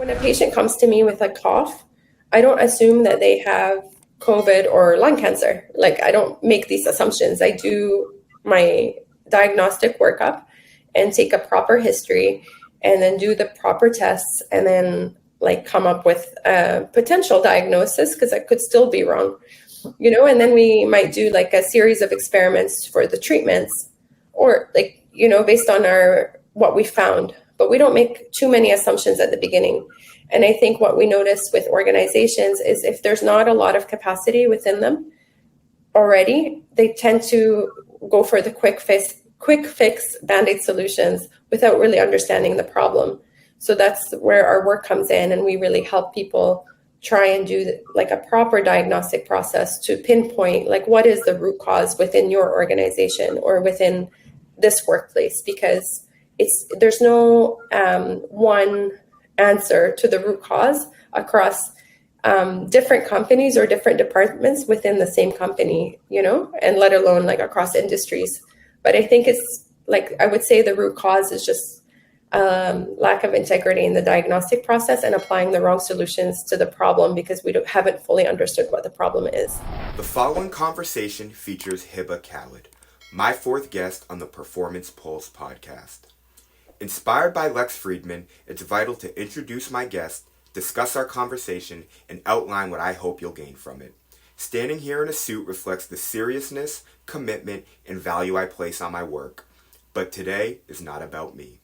When a patient comes to me with a cough, I don't assume that they have COVID or lung cancer. Like, I don't make these assumptions. I do my diagnostic workup and take a proper history and then do the proper tests and then like come up with a potential diagnosis because I could still be wrong, and then we might do like a series of experiments for the treatments or like, based on our what we found, but we don't make too many assumptions at the beginning. And I think what we notice with organizations is if there's not a lot of capacity within them already, they tend to go for the quick fix band-aid solutions without really understanding the problem. So that's where our work comes in, and we really help people try and do like a proper diagnostic process to pinpoint like what is the root cause within your organization or within this workplace, because there's no one answer to the root cause across different companies or different departments within the same company, and let alone like across industries. But I think it's like, I would say the root cause is just lack of integrity in the diagnostic process and applying the wrong solutions to the problem because we haven't fully understood what the problem is. The following conversation features Hiba Khaled, my fourth guest on the Performance Pulse podcast. Inspired by Lex Friedman, it's vital to introduce my guest, discuss our conversation, and outline what I hope you'll gain from it. Standing here in a suit reflects the seriousness, commitment, and value I place on my work. But today is not about me.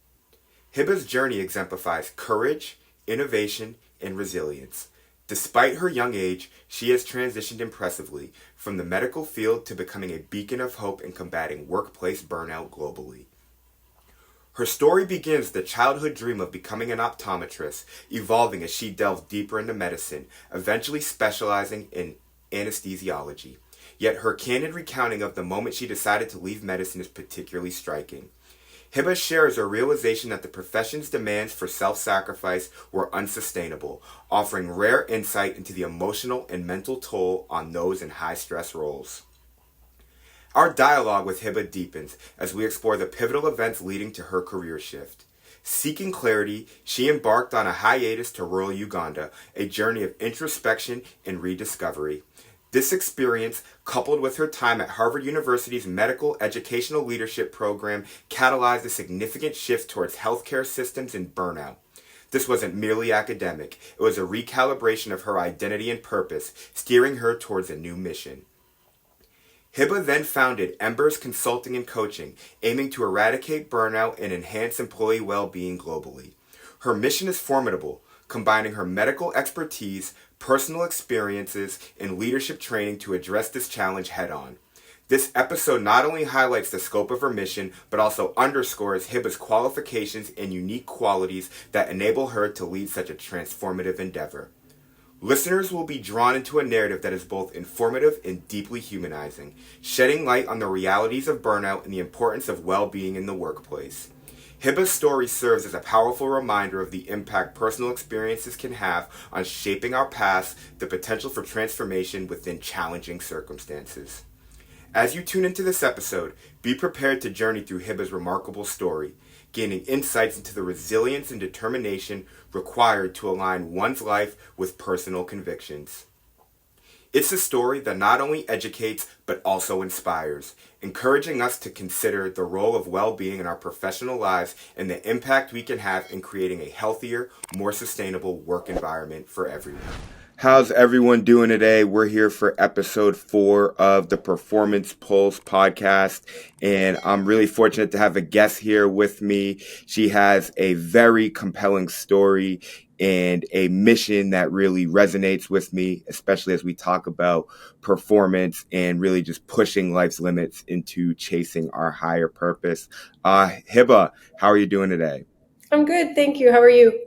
Hiba's journey exemplifies courage, innovation, and resilience. Despite her young age, she has transitioned impressively from the medical field to becoming a beacon of hope in combating workplace burnout globally. Her story begins the childhood dream of becoming an optometrist, evolving as she delved deeper into medicine, eventually specializing in anesthesiology. Yet her candid recounting of the moment she decided to leave medicine is particularly striking. Hiba shares a realization that the profession's demands for self-sacrifice were unsustainable, offering rare insight into the emotional and mental toll on those in high-stress roles. Our dialogue with Hiba deepens as we explore the pivotal events leading to her career shift. Seeking clarity, she embarked on a hiatus to rural Uganda, a journey of introspection and rediscovery. This experience, coupled with her time at Harvard University's Medical Educational Leadership Program, catalyzed a significant shift towards healthcare systems and burnout. This wasn't merely academic, it was a recalibration of her identity and purpose, steering her towards a new mission. Hiba then founded Embers Consulting and Coaching, aiming to eradicate burnout and enhance employee well-being globally. Her mission is formidable, combining her medical expertise, personal experiences, and leadership training to address this challenge head-on. This episode not only highlights the scope of her mission, but also underscores Hiba's qualifications and unique qualities that enable her to lead such a transformative endeavor. Listeners will be drawn into a narrative that is both informative and deeply humanizing, shedding light on the realities of burnout and the importance of well-being in the workplace. Hiba's story serves as a powerful reminder of the impact personal experiences can have on shaping our paths, the potential for transformation within challenging circumstances. As you tune into this episode, be prepared to journey through Hiba's remarkable story, gaining insights into the resilience and determination required to align one's life with personal convictions. It's a story that not only educates, but also inspires, encouraging us to consider the role of well-being in our professional lives and the impact we can have in creating a healthier, more sustainable work environment for everyone. How's everyone doing today? We're here for episode 4 of the Performance Pulse podcast, and I'm really fortunate to have a guest here with me. She has a very compelling story and a mission that really resonates with me, especially as we talk about performance and really just pushing life's limits into chasing our higher purpose. Hiba, how are you doing today? I'm good, thank you. How are you?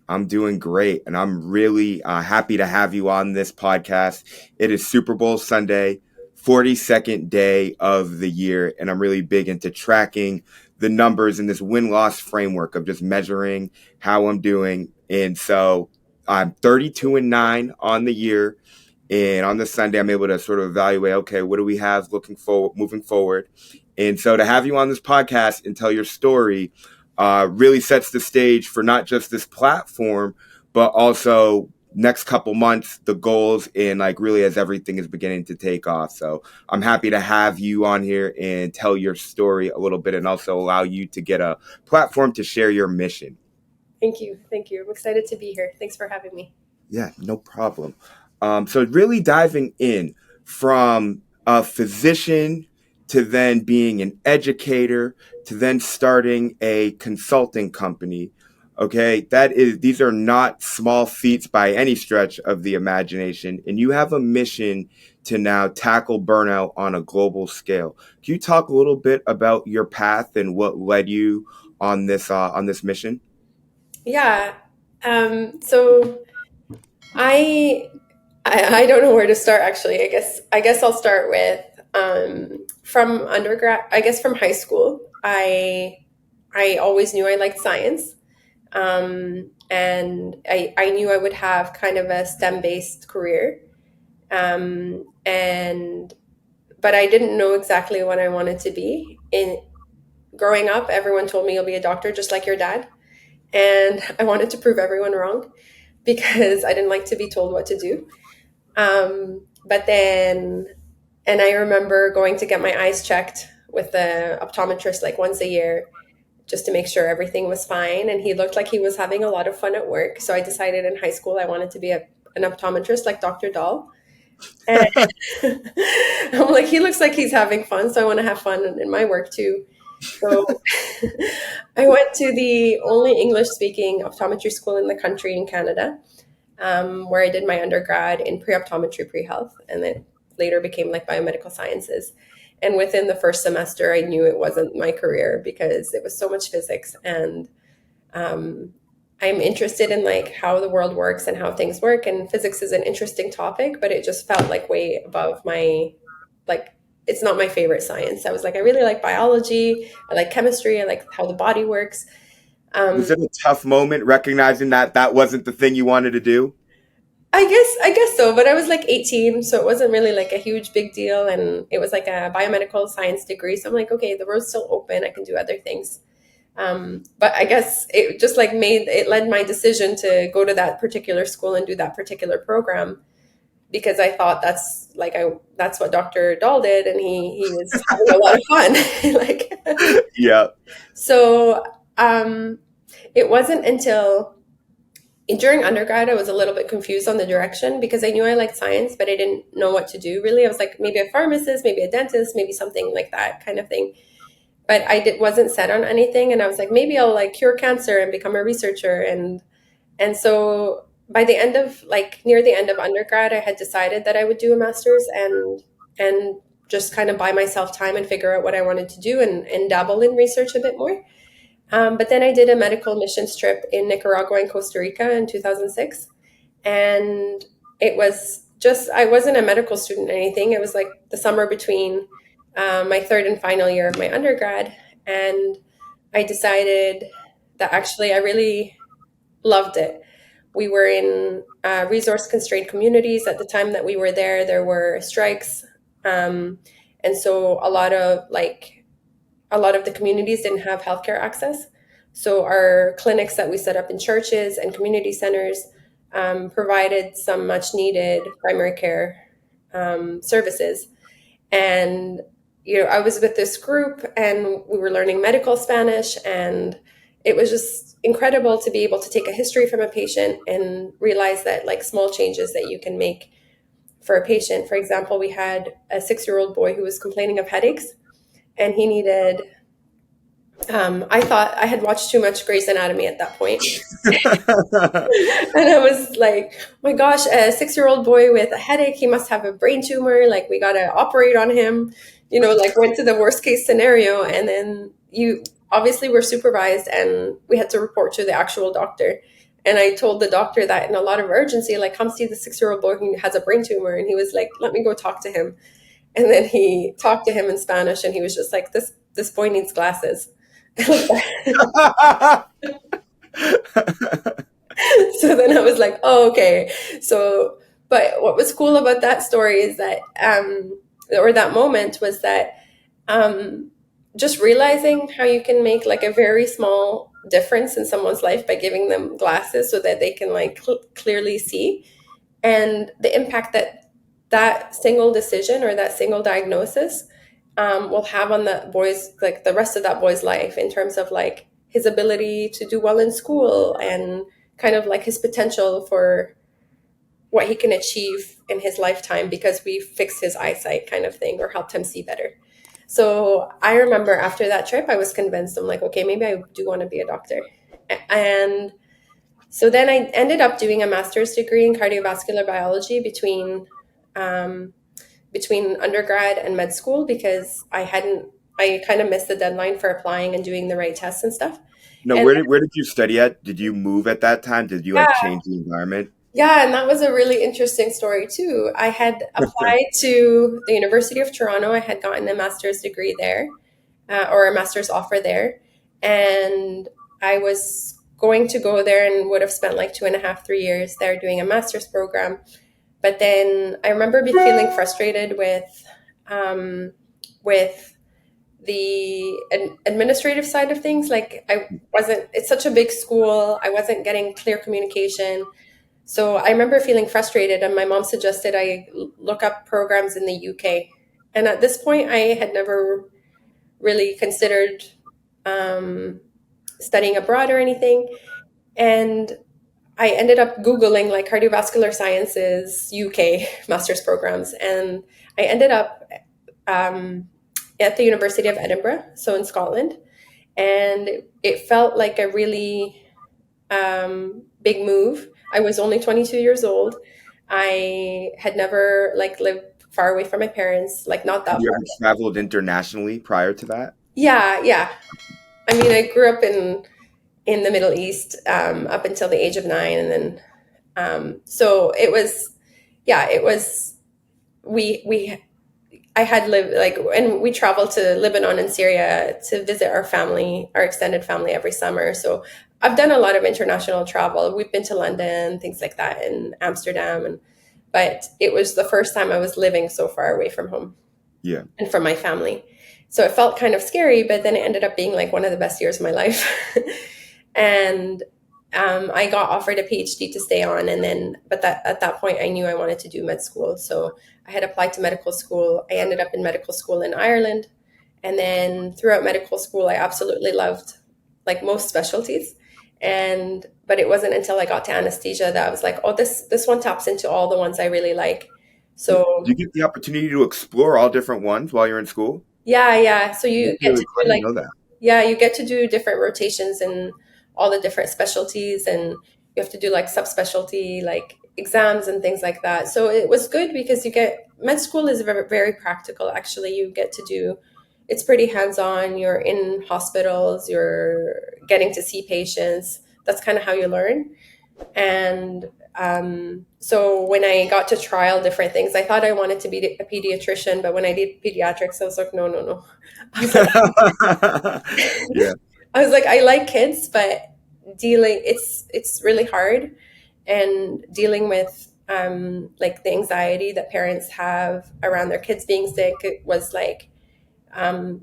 I'm doing great, and I'm really happy to have you on this podcast. It is Super Bowl Sunday, 42nd day of the year, and I'm really big into tracking the numbers in this win-loss framework of just measuring how I'm doing. And so I'm 32-9 on the year, and on this Sunday, I'm able to sort of evaluate, okay, what do we have moving forward? And so to have you on this podcast and tell your story really sets the stage for not just this platform, but also next couple months, the goals, and like really as everything is beginning to take off. So I'm happy to have you on here and tell your story a little bit and also allow you to get a platform to share your mission. Thank you. Thank you. I'm excited to be here. Thanks for having me. Yeah, no problem. So really diving in from a physician to then being an educator to then starting a consulting company. Okay, these are not small feats by any stretch of the imagination, and you have a mission to now tackle burnout on a global scale. Can you talk a little bit about your path and what led you on this mission? Yeah. So I, I don't know where to start actually. I guess I'll start with from undergrad. I guess from high school. I always knew I liked science. And I knew I would have kind of a STEM based career. And but I didn't know exactly what I wanted to be. In growing up, everyone told me you'll be a doctor just like your dad. And I wanted to prove everyone wrong because I didn't like to be told what to do. But then, and I remember going to get my eyes checked with the optometrist like once a year just to make sure everything was fine. And he looked like he was having a lot of fun at work. So I decided in high school I wanted to be an optometrist like Dr. Dahl. And I'm like, he looks like he's having fun. So I want to have fun in my work too. So I went to the only English speaking optometry school in the country in Canada, where I did my undergrad in pre optometry, pre health, and then later became like biomedical sciences. And within the first semester, I knew it wasn't my career because it was so much physics. And um, I'm interested in like how the world works and how things work. And physics is an interesting topic, but it just felt like way above my, like, it's not my favorite science. I was like, I really like biology. I like chemistry. I like how the body works. Was Um, it a tough moment recognizing that that wasn't the thing you wanted to do? I guess so, but I was like 18, so it wasn't really like a huge big deal, and it was like a biomedical science degree. So I'm like, okay, the road's still open. I can do other things. But I guess it just like made it led my decision to go to that particular school and do that particular program because I thought that's what Dr. Dahl did, and he was having a lot of fun. Like Yeah. so, it wasn't until during undergrad, I was a little bit confused on the direction because I knew I liked science, but I didn't know what to do really. I was like, maybe a pharmacist, maybe a dentist, maybe something like that kind of thing. But wasn't set on anything. And I was like, maybe I'll like cure cancer and become a researcher. And so by the end of like near the end of undergrad, I had decided that I would do a master's and just kind of buy myself time and figure out what I wanted to do and dabble in research a bit more. But then I did a medical missions trip in Nicaragua and Costa Rica in 2006. And it was just, I wasn't a medical student or anything. It was like the summer between my third and final year of my undergrad. And I decided that actually I really loved it. We were in resource constrained communities. At the time that we were there, there were strikes. Um, and so a lot of the communities didn't have healthcare access. So our clinics that we set up in churches and community centers provided some much needed primary care services. And I was with this group, and we were learning medical Spanish, and it was just incredible to be able to take a history from a patient and realize that like small changes that you can make for a patient. For example, we had a 6-year-old boy who was complaining of headaches, and he needed I thought I had watched too much Grey's Anatomy at that point. And I was like, my gosh, a 6-year-old boy with a headache, he must have a brain tumor. Like, we got to operate on him, like went to the worst case scenario. And then you obviously were supervised and we had to report to the actual doctor. And I told the doctor that in a lot of urgency, like, come see the 6-year-old boy who has a brain tumor. And he was like, let me go talk to him. And then he talked to him in Spanish, and he was just like, this boy needs glasses. So then I was like, oh, okay. So, but what was cool about that story is that, or that moment was that, just realizing how you can make like a very small difference in someone's life by giving them glasses so that they can like clearly see, and the impact that that single decision or that single diagnosis will have on that boy's, like the rest of that boy's life, in terms of like his ability to do well in school and kind of like his potential for what he can achieve in his lifetime because we fixed his eyesight, kind of thing, or helped him see better. So I remember after that trip, I was convinced, I'm like, okay, maybe I do want to be a doctor. And so then I ended up doing a master's degree in cardiovascular biology um, between undergrad and med school, because I kind of missed the deadline for applying and doing the right tests and stuff. No, And where did you study at? Did you move at that time? Did you like yeah, change the environment? yeah, and that was a really interesting story too. I had applied to the University of Toronto. I had gotten a master's degree there, or a master's offer there, and I was going to go there and would have spent like 2.5, 3 years there doing a master's program. But then I remember feeling frustrated um, with the administrative side of things. Like I wasn't, it's such a big school. I wasn't getting clear communication. So I remember feeling frustrated, and my mom suggested I look up programs in the UK. And at this point, I had never really considered um, studying abroad or anything. And I ended up Googling like cardiovascular sciences UK master's programs. And I ended up um, at the University of Edinburgh, so in Scotland. And it felt like a really big move. I was only 22 years old. I had never like lived far away from my parents, like not Have that you far. ever traveled internationally prior to that? Yeah, yeah. I mean, I grew up in the Middle East up until the age of 9, and then so it was, yeah, it was. We I had lived like, and we traveled to Lebanon and Syria to visit our family, our extended family, every summer. So I've done a lot of international travel. We've been to London, things like that, and Amsterdam, and but it was the first time I was living so far away from home Yeah. and from my family. So it felt kind of scary, but then it ended up being like one of the best years of my life. And I got offered a PhD to stay on, and then, but that at that point, I knew I wanted to do med school. So I had applied to medical school. I ended up in medical school in Ireland, and then throughout medical school, I absolutely loved like most specialties. And but it wasn't until I got to anesthesia that I was like, oh, this one taps into all the ones I really like. Do So you get the opportunity to explore all different ones while you're in school? yeah, yeah. So you That's get really to cool. I do didn't like, know that. yeah, you get to do different rotations in all the different specialties, and you have to do like subspecialty like exams and things like that. So it was good because you get, med school is very, very practical actually. You get to do, it's pretty hands-on. You're in hospitals, you're getting to see patients. That's kind of how you learn. And so when I got to trial different things, I thought I wanted to be a pediatrician, but when I did pediatrics, I was like, no, no, no. I was like, Yeah. I was like, I like kids, but dealing, it's really hard, and dealing with like the anxiety that parents have around their kids being sick, it was like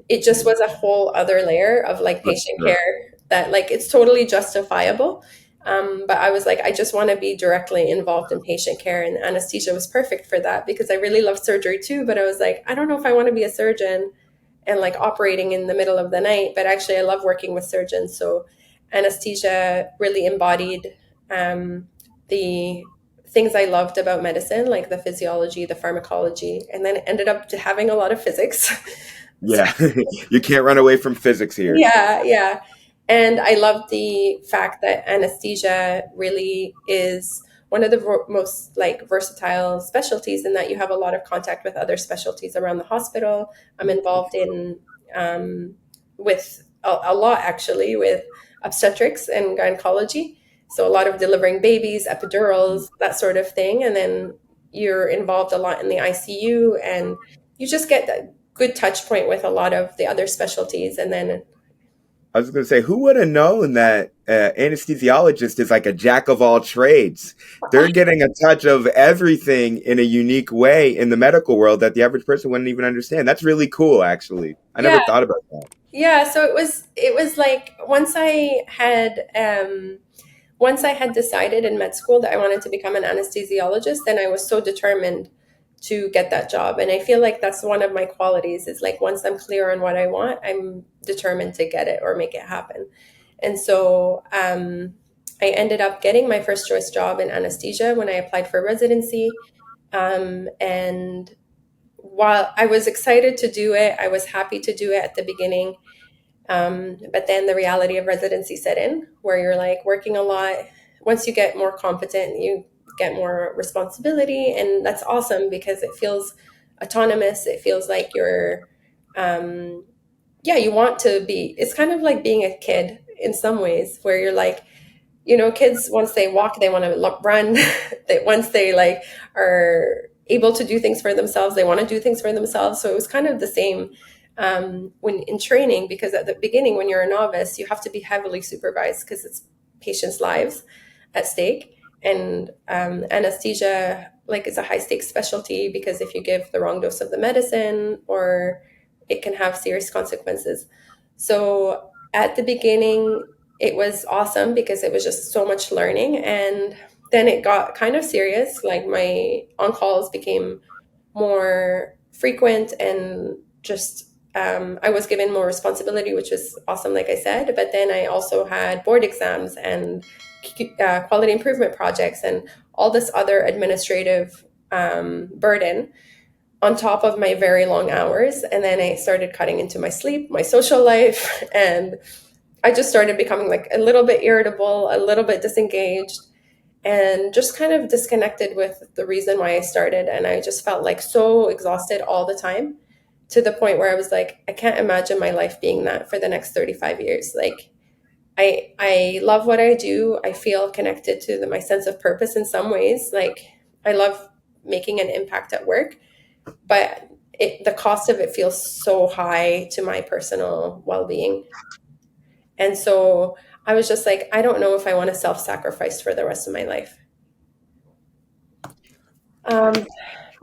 it just was a whole other layer of like For patient sure. care that like it's totally justifiable. But I was like, I just want to be directly involved in patient care, and anesthesia was perfect for that because I really love surgery too. But I was like, I don't know if I want to be a surgeon and like operating in the middle of the night. But actually, I love working with surgeons. So anesthesia really embodied the things I loved about medicine, like the physiology, the pharmacology, and then it ended up to having a lot of physics. So Yeah. You can't run away from physics here. yeah, yeah. And I love the fact that anesthesia really is one of the most like versatile specialties, in that you have a lot of contact with other specialties around the hospital. I'm involved in with a lot actually with obstetrics and gynecology. So a lot of delivering babies, epidurals, that sort of thing. And then you're involved a lot in the ICU, and you just get that good touch point with a lot of the other specialties. And then I was going to say, who would have known that anesthesiologist is like a jack of all trades? They're getting a touch of everything in a unique way in the medical world that the average person wouldn't even understand. That's really cool, actually. I Yeah, never thought about that. yeah. So it was like once I had decided in med school that I wanted to become an anesthesiologist, then I was so determined to get that job. And I feel like that's one of my qualities is like once I'm clear on what I want, I'm determined to get it or make it happen. And so I ended up getting my first choice job in anesthesia when I applied for residency. And while I was excited to do it, I was happy to do it at the beginning. But then the reality of residency set in where you're like working a lot. Once you get more competent, you get more responsibility. And that's awesome because it feels autonomous. It feels like um, yeah, you want to be, it's kind of like being a kid in some ways where you're like, kids once they walk they want to run. That once they like are able to do things for themselves, they want to do things for themselves. So it was kind of the same when in training, because at the beginning when you're a novice you have to be heavily supervised because it's patients lives at stake. And anesthesia like is a high stakes specialty because if you give the wrong dose of the medicine or it can have serious consequences. So at the beginning it was awesome because it was just so much learning. And then it got kind of serious. Like my on calls became more frequent and just I was given more responsibility, which was awesome, like I said. But then I also had board exams and quality improvement projects and all this other administrative burden on top of my very long hours. And then I started cutting into my sleep, my social life, and I just started becoming like a little bit irritable, a little bit disengaged, and just kind of disconnected with the reason why I started. And I just felt like so exhausted all the time to the point where I was like, I can't imagine my life being that for the next 35 years. Like, I love what I do. I feel connected to my sense of purpose in some ways. Like, I love making an impact at work, but the cost of it feels so high to my personal well being. And so I was just like, I don't know if I want to self sacrifice for the rest of my life. Um,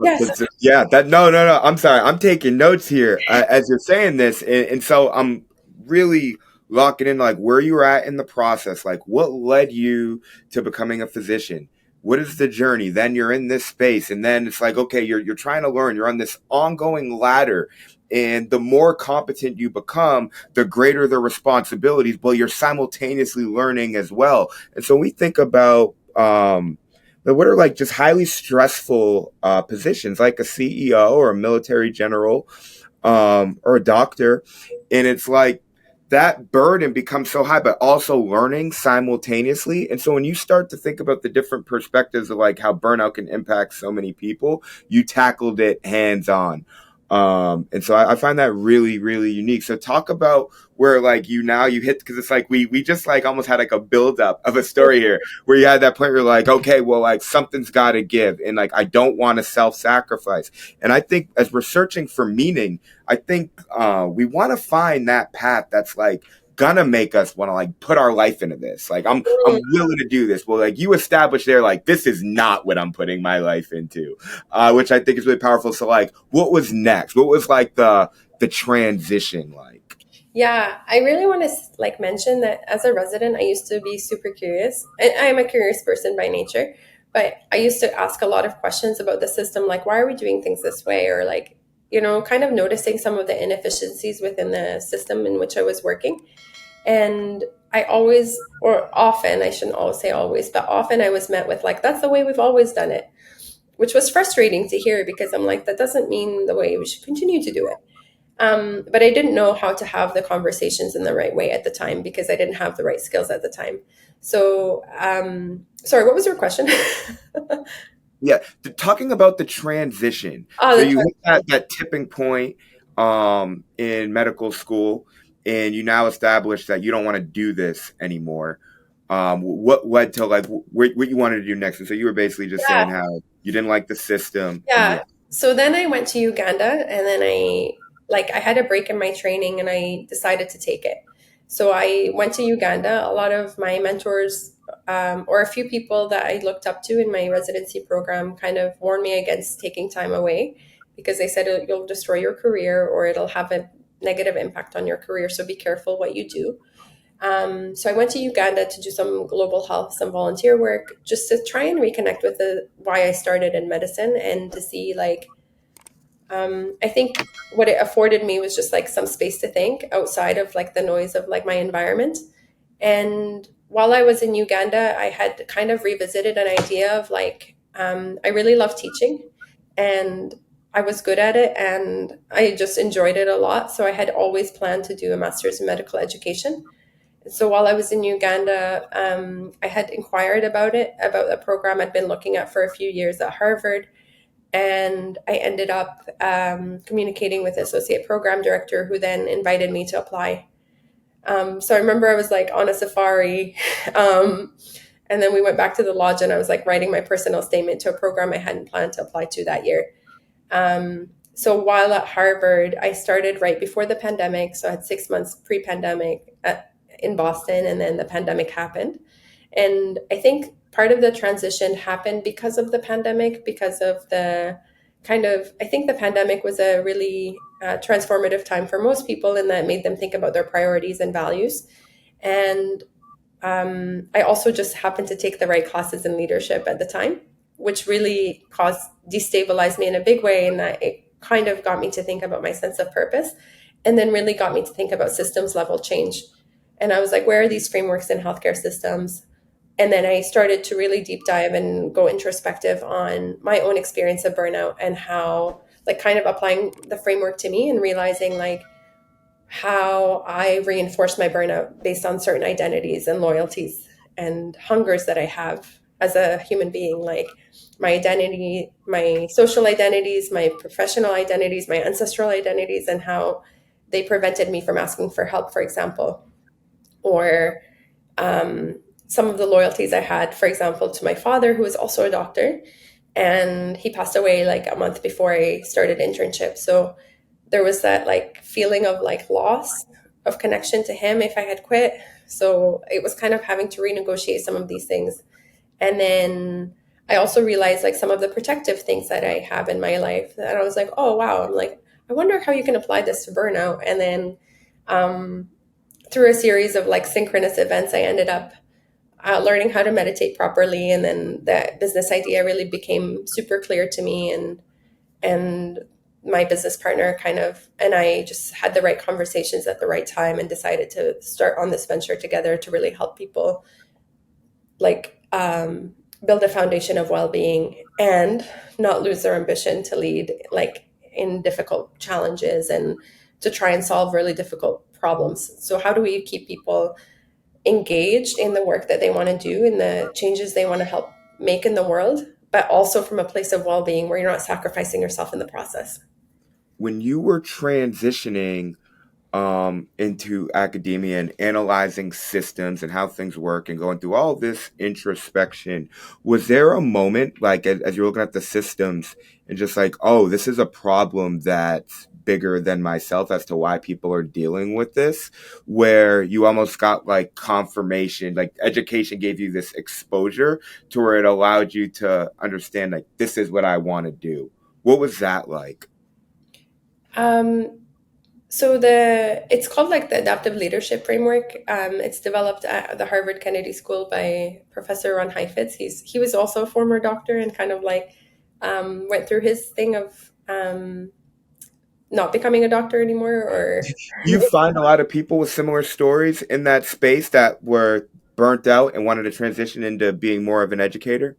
yes. Yeah, that no, no, no. I'm sorry. I'm taking notes here as you're saying this, and so I'm really locking in like where you were at in the process. Like, what led you to becoming a physician? What is the journey? Then you're in this space, and then it's like, okay, you're trying to learn. You're on this ongoing ladder, and the more competent you become, the greater the responsibilities. But you're simultaneously learning as well. And so we think about what are like just highly stressful positions like a CEO or a military general or a doctor. And it's like that burden becomes so high, but also learning simultaneously. And so when you start to think about the different perspectives of like how burnout can impact so many people, you tackled it hands on. And so I find that really, really unique. So talk about where like you hit, because it's like we just like almost had like a build up of a story here where you had that point where you're like, okay, well, like something's got to give, and like I don't want to self sacrifice. And I think as we're searching for meaning, I think we want to find that path that's like gonna make us want to like put our life into this. Like I'm willing to do this. Well, like you established there, like this is not what I'm putting my life into, which I think is really powerful. So like, what was next? What was like the transition like? Yeah, I really want to like mention that as a resident, I used to be super curious. And I am a curious person by nature, but I used to ask a lot of questions about the system, like why are we doing things this way, or like kind of noticing some of the inefficiencies within the system in which I was working. And I always, or often, I shouldn't always say always, but often I was met with like, that's the way we've always done it, which was frustrating to hear because I'm like, that doesn't mean the way we should continue to do it. But I didn't know how to have the conversations in the right way at the time because I didn't have the right skills at the time. So, sorry, what was your question? Yeah, talking about the transition. Oh, So the you hit that tipping point in medical school, and you now establish that you don't want to do this anymore. What led to like what you wanted to do next? And so you were basically just yeah, saying how you didn't like the system, and yeah. yeah, So then I went to Uganda, and then I had a break in my training, and I decided to take it. So I went to Uganda. A lot of my mentors, or a few people that I looked up to in my residency program, kind of warned me against taking time away because they said you'll destroy your career or it'll have a negative impact on your career. So be careful what you do. So I went to Uganda to do some global health, some volunteer work, just to try and reconnect with why I started in medicine and to see like I think what it afforded me was just like some space to think outside of like the noise of like my environment. And while I was in Uganda, I had kind of revisited an idea of like, I really love teaching and I was good at it and I just enjoyed it a lot. So I had always planned to do a master's in medical education. So while I was in Uganda, I had inquired about it, about a program I'd been looking at for a few years at Harvard, and I ended up communicating with the associate program director, who then invited me to apply. So I remember I was like on a safari, and then we went back to the lodge, and I was like writing my personal statement to a program I hadn't planned to apply to that year. So while at Harvard, I started right before the pandemic. So I had 6 months pre-pandemic in Boston, and then the pandemic happened. And I think part of the transition happened because of the pandemic, because of the kind of, I think the pandemic was a really transformative time for most people in that it made them think about their priorities and values. And I also just happened to take the right classes in leadership at the time, which really caused destabilized me in a big way, and that it kind of got me to think about my sense of purpose, and then really got me to think about systems level change. And I was like, where are these frameworks in healthcare systems? And then I started to really deep dive and go introspective on my own experience of burnout and how, like, kind of applying the framework to me and realizing, like, how I reinforce my burnout based on certain identities and loyalties and hungers that I have as a human being, like my identity, my social identities, my professional identities, my ancestral identities, and how they prevented me from asking for help, for example, or some of the loyalties I had, for example, to my father, who was also a doctor, and he passed away like a month before I started internship. So there was that like feeling of like loss of connection to him if I had quit. So it was kind of having to renegotiate some of these things. And then I also realized like some of the protective things that I have in my life. And I was like, oh, wow. I'm like, I wonder how you can apply this to burnout. And then um, through a series of like synchronous events, I ended up learning how to meditate properly. And then that business idea really became super clear to me. And my business partner kind of and I just had the right conversations at the right time and decided to start on this venture together to really help people like build a foundation of well-being and not lose their ambition to lead like in difficult challenges and to try and solve really difficult problems. So how do we keep people engaged in the work that they want to do and the changes they want to help make in the world, but also from a place of well-being where you're not sacrificing yourself in the process? When you were transitioning into academia and analyzing systems and how things work and going through all this introspection, was there a moment, like as you're looking at the systems and just like, oh, this is a problem that's bigger than myself as to why people are dealing with this, where you almost got like confirmation, like education gave you this exposure to where it allowed you to understand, like, this is what I want to do? What was that like? Um, so the it's called like the adaptive leadership framework. It's developed at the Harvard Kennedy School by Professor Ron Heifetz. He was also a former doctor and kind of like went through his thing of not becoming a doctor anymore. Or You find a lot of people with similar stories in that space that were burnt out and wanted to transition into being more of an educator.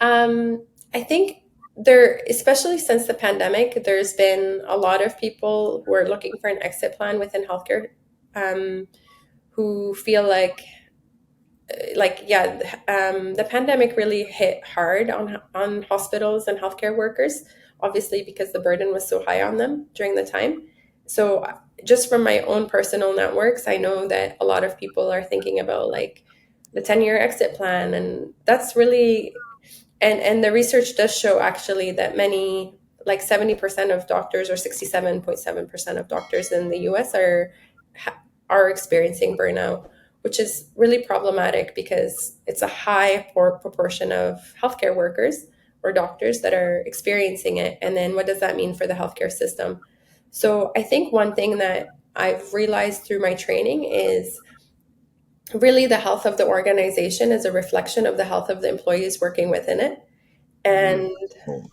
I think there, especially since the pandemic, there's been a lot of people who are looking for an exit plan within healthcare, um, who feel like yeah, the pandemic really hit hard on hospitals and healthcare workers, obviously because the burden was so high on them during the time. So just from my own personal networks, I know that a lot of people are thinking about like the 10-year exit plan, and that's really and the research does show actually that many, like 70% of doctors or 67.7% of doctors in the US are are experiencing burnout, which is really problematic because it's a high proportion of healthcare workers or doctors that are experiencing it. And then what does that mean for the healthcare system? So I think one thing that I've realized through my training is really the health of the organization is a reflection of the health of the employees working within it. And Gold.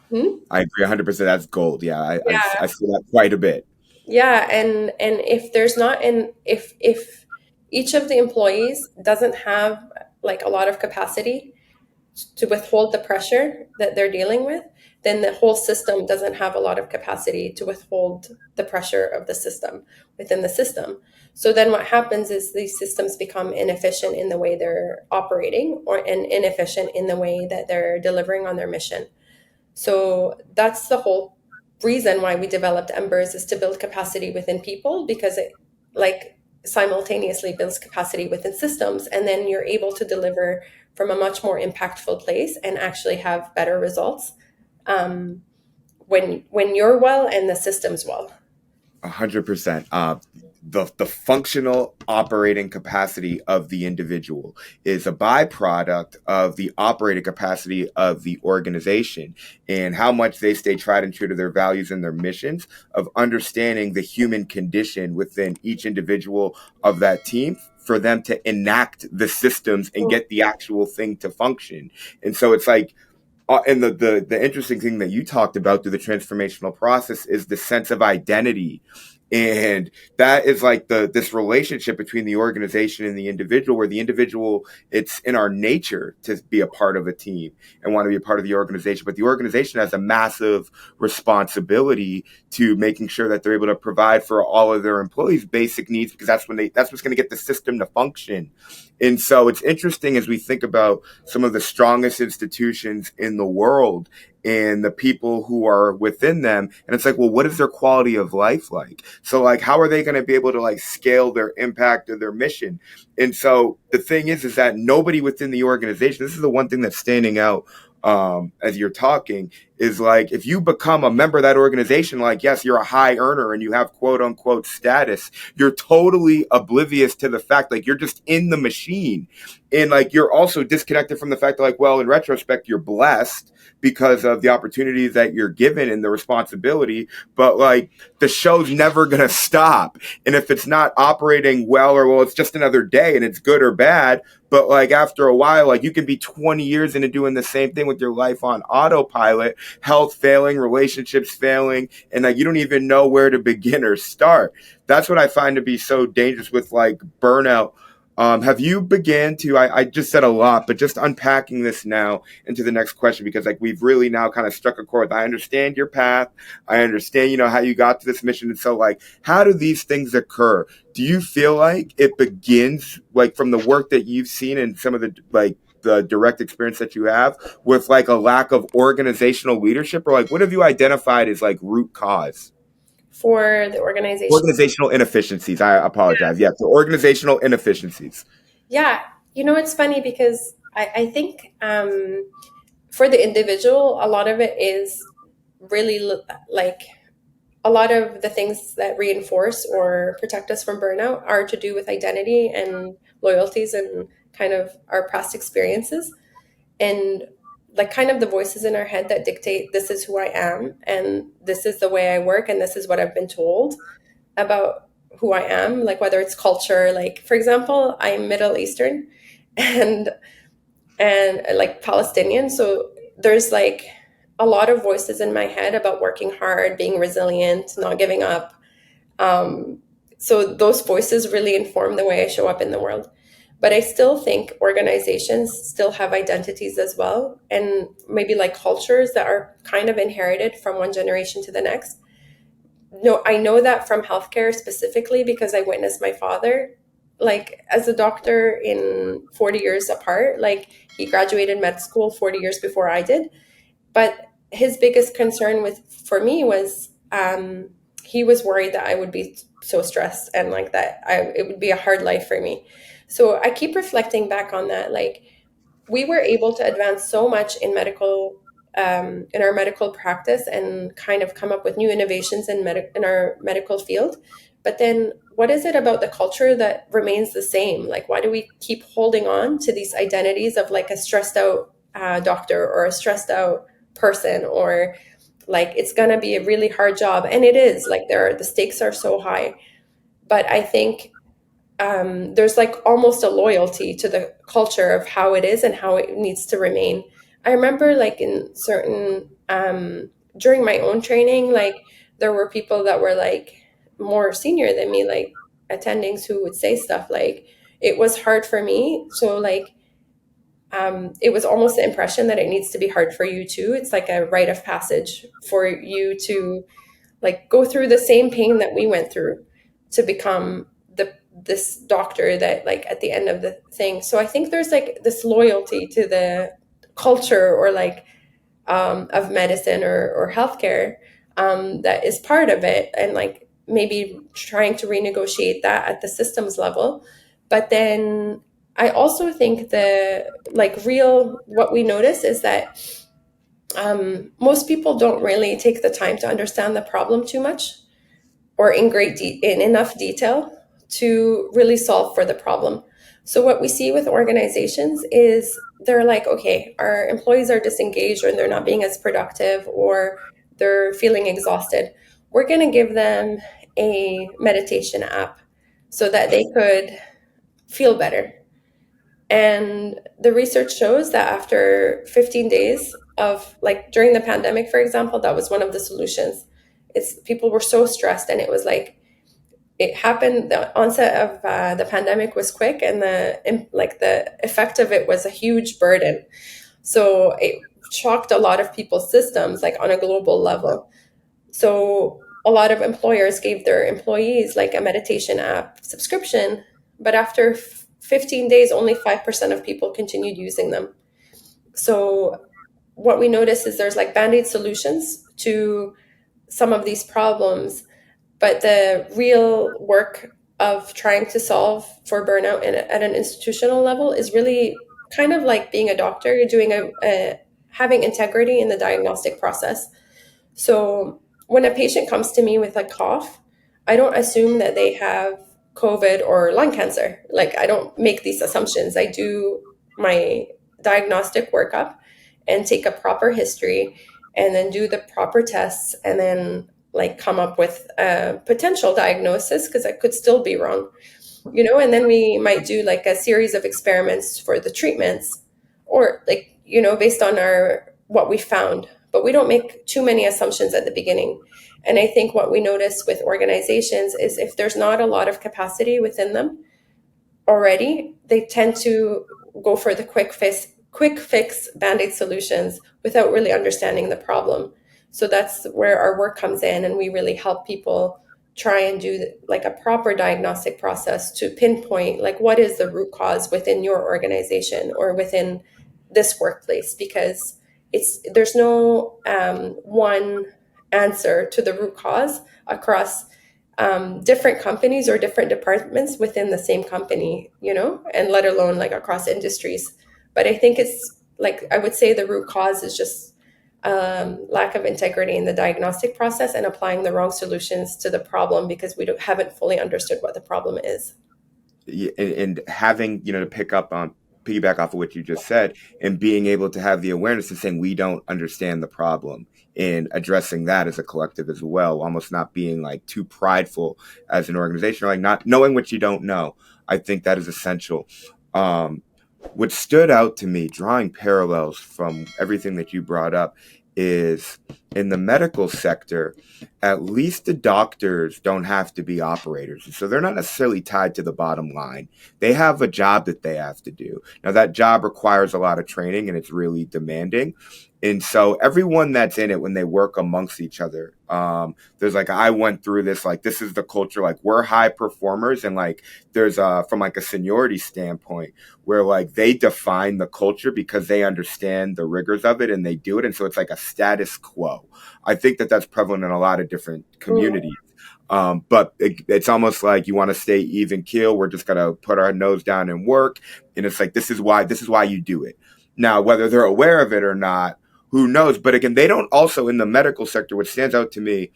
hmm? I agree 100%. That's gold. Yeah, I Yeah, see that quite a bit. yeah, and if there's not an if each of the employees doesn't have like a lot of capacity to withhold the pressure that they're dealing with, then the whole system doesn't have a lot of capacity to withhold the pressure of the system within the system. So then what happens is these systems become inefficient in the way they're operating or and inefficient in the way that they're delivering on their mission. So that's the whole reason why we developed Embers is to build capacity within people because it like simultaneously builds capacity within systems and then you're able to deliver from a much more impactful place and actually have better results um, when you're well and the system's well. 100%. The functional operating capacity of the individual is a byproduct of the operating capacity of the organization and how much they stay tried and true to their values and their missions of understanding the human condition within each individual of that team for them to enact the systems and get the actual thing to function. And so it's like and the interesting thing that you talked about through the transformational process is the sense of identity, and that is like the this relationship between the organization and the individual, where the individual, it's in our nature to be a part of a team and want to be a part of the organization, but the organization has a massive responsibility to making sure that they're able to provide for all of their employees basic needs, because that's what's going to get the system to function. And so it's interesting as we think about some of the strongest institutions in the world and the people who are within them. And it's like, well, what is their quality of life like? So like, how are they going to be able to like scale their impact or their mission? And so the thing is that nobody within the organization, this is the one thing that's standing out as you're talking, is like if you become a member of that organization, like yes, you're a high earner and you have quote unquote status, you're totally oblivious to the fact like you're just in the machine, and like you're also disconnected from the fact that like, well, in retrospect, you're blessed because of the opportunities that you're given and the responsibility, but like the show's never gonna stop, and if it's not operating well, or well, it's just another day and it's good or bad, but like after a while, like you can be 20 years into doing the same thing with your life on autopilot, health failing, relationships failing, and like you don't even know where to begin or start. That's what I find to be so dangerous with like burnout. Have you began to, I just said a lot, but just unpacking this now into the next question, because like we've really now kind of struck a chord. I understand your path. I understand, how you got to this mission. And so like, how do these things occur? Do you feel like it begins like from the work that you've seen and some of the like the direct experience that you have with like a lack of organizational leadership, or like what have you identified as like root cause? For the organization. Organizational inefficiencies. I apologize. Yeah, so organizational inefficiencies. Yeah, it's funny because I think for the individual, a lot of it is really like a lot of the things that reinforce or protect us from burnout are to do with identity and loyalties and kind of our past experiences and like kind of the voices in our head that dictate this is who I am and this is the way I work and this is what I've been told about who I am, like whether it's culture, like for example, I'm Middle Eastern and like Palestinian. So there's like a lot of voices in my head about working hard, being resilient, not giving up. Um, so those voices really inform the way I show up in the world. But I still think organizations still have identities as well, and maybe like cultures that are kind of inherited from one generation to the next. No, I know that from healthcare specifically because I witnessed my father, like as a doctor in 40 years apart. Like he graduated med school 40 years before I did. But his biggest concern with for me was he was worried that I would be so stressed and like that it would be a hard life for me. So I keep reflecting back on that. Like we were able to advance so much in medical in our medical practice and kind of come up with new innovations in our medical field But then what is it about the culture that remains the same? Like, why do we keep holding on to these identities of like a stressed out doctor or a stressed out person, or like it's going to be a really hard job? And it is like the stakes are so high. But I think there's like almost a loyalty to the culture of how it is and how it needs to remain. I remember like in certain during my own training, like there were people that were like more senior than me, like attendings who would say stuff like it was hard for me. So like it was almost the impression that it needs to be hard for you too. It's like a rite of passage for you to like go through the same pain that we went through to become this doctor that like at the end of the thing. So I think there's like this loyalty to the culture or like of medicine or healthcare that is part of it, and like maybe trying to renegotiate that at the systems level. But then I also think the like real what we notice is that most people don't really take the time to understand the problem too much or in enough detail to really solve for the problem. So what we see with organizations is they're like, okay, our employees are disengaged or they're not being as productive or they're feeling exhausted. We're going to give them a meditation app so that they could feel better. And the research shows that after 15 days of like during the pandemic, for example, that was one of the solutions. It's people were so stressed, and it was like it happened. The onset of the pandemic was quick, and the effect of it was a huge burden. So it shocked a lot of people's systems, like on a global level. So a lot of employers gave their employees like a meditation app subscription, but after 15 days, only 5% of people continued using them. So what we notice is there's like band-aid solutions to some of these problems, but the real work of trying to solve for burnout at an institutional level is really kind of like being a doctor. You're doing having integrity in the diagnostic process. So when a patient comes to me with a cough, I don't assume that they have COVID or lung cancer. Like I don't make these assumptions. I do my diagnostic workup and take a proper history and then do the proper tests and then like come up with a potential diagnosis because I could still be wrong, and then we might do like a series of experiments for the treatments or like, based on our what we found, but we don't make too many assumptions at the beginning. And I think what we notice with organizations is if there's not a lot of capacity within them already, they tend to go for the quick fix band-aid solutions without really understanding the problem. So that's where our work comes in, and we really help people try and do like a proper diagnostic process to pinpoint like what is the root cause within your organization or within this workplace, because there's no one answer to the root cause across different companies or different departments within the same company, and let alone like across industries. But I think it's like I would say the root cause is just lack of integrity in the diagnostic process and applying the wrong solutions to the problem because we haven't fully understood what the problem is. And having, to pick up on piggyback off of what you just said, and being able to have the awareness of saying we don't understand the problem and addressing that as a collective as well, almost not being like too prideful as an organization, or like not knowing what you don't know. I think that is essential. What stood out to me, drawing parallels from everything that you brought up, is in the medical sector, at least the doctors don't have to be operators. So they're not necessarily tied to the bottom line. They have a job that they have to do. Now, that job requires a lot of training and it's really demanding. And so everyone that's in it, when they work amongst each other, there's like, I went through this, like, this is the culture, like we're high performers. And like, there's from like a seniority standpoint where like they define the culture because they understand the rigors of it and they do it. And so it's like a status quo. I think that that's prevalent in a lot of different Mm. communities. But it's almost like you want to stay even keel. We're just going to put our nose down and work. And it's like, this is why you do it. Now, whether they're aware of it or not, who knows? But again, they don't also in the medical sector, what stands out to me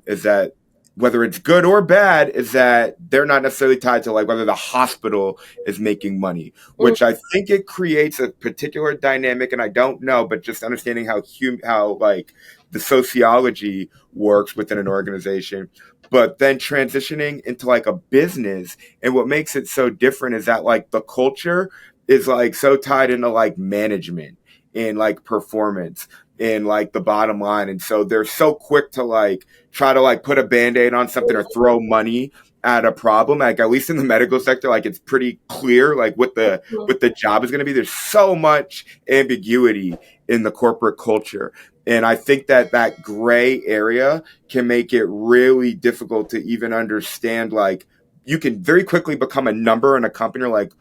is that whether it's good or bad, is that they're not necessarily tied to like whether the hospital is making money, Mm, which I think it creates a particular dynamic. And I don't know, but just understanding how like the sociology works within an organization, but then transitioning into like a business. And what makes it so different is that like the culture is like so tied into like management and like performance and like the bottom line. And so they're so quick to like try to like put a band-aid on something or throw money at a problem. Like at least in the medical sector, like it's pretty clear like mm, what the job is going to be. There's so much ambiguity in the corporate culture. And I think that that gray area can make it really difficult to even understand. Like you can very quickly become a number in a company. You're like,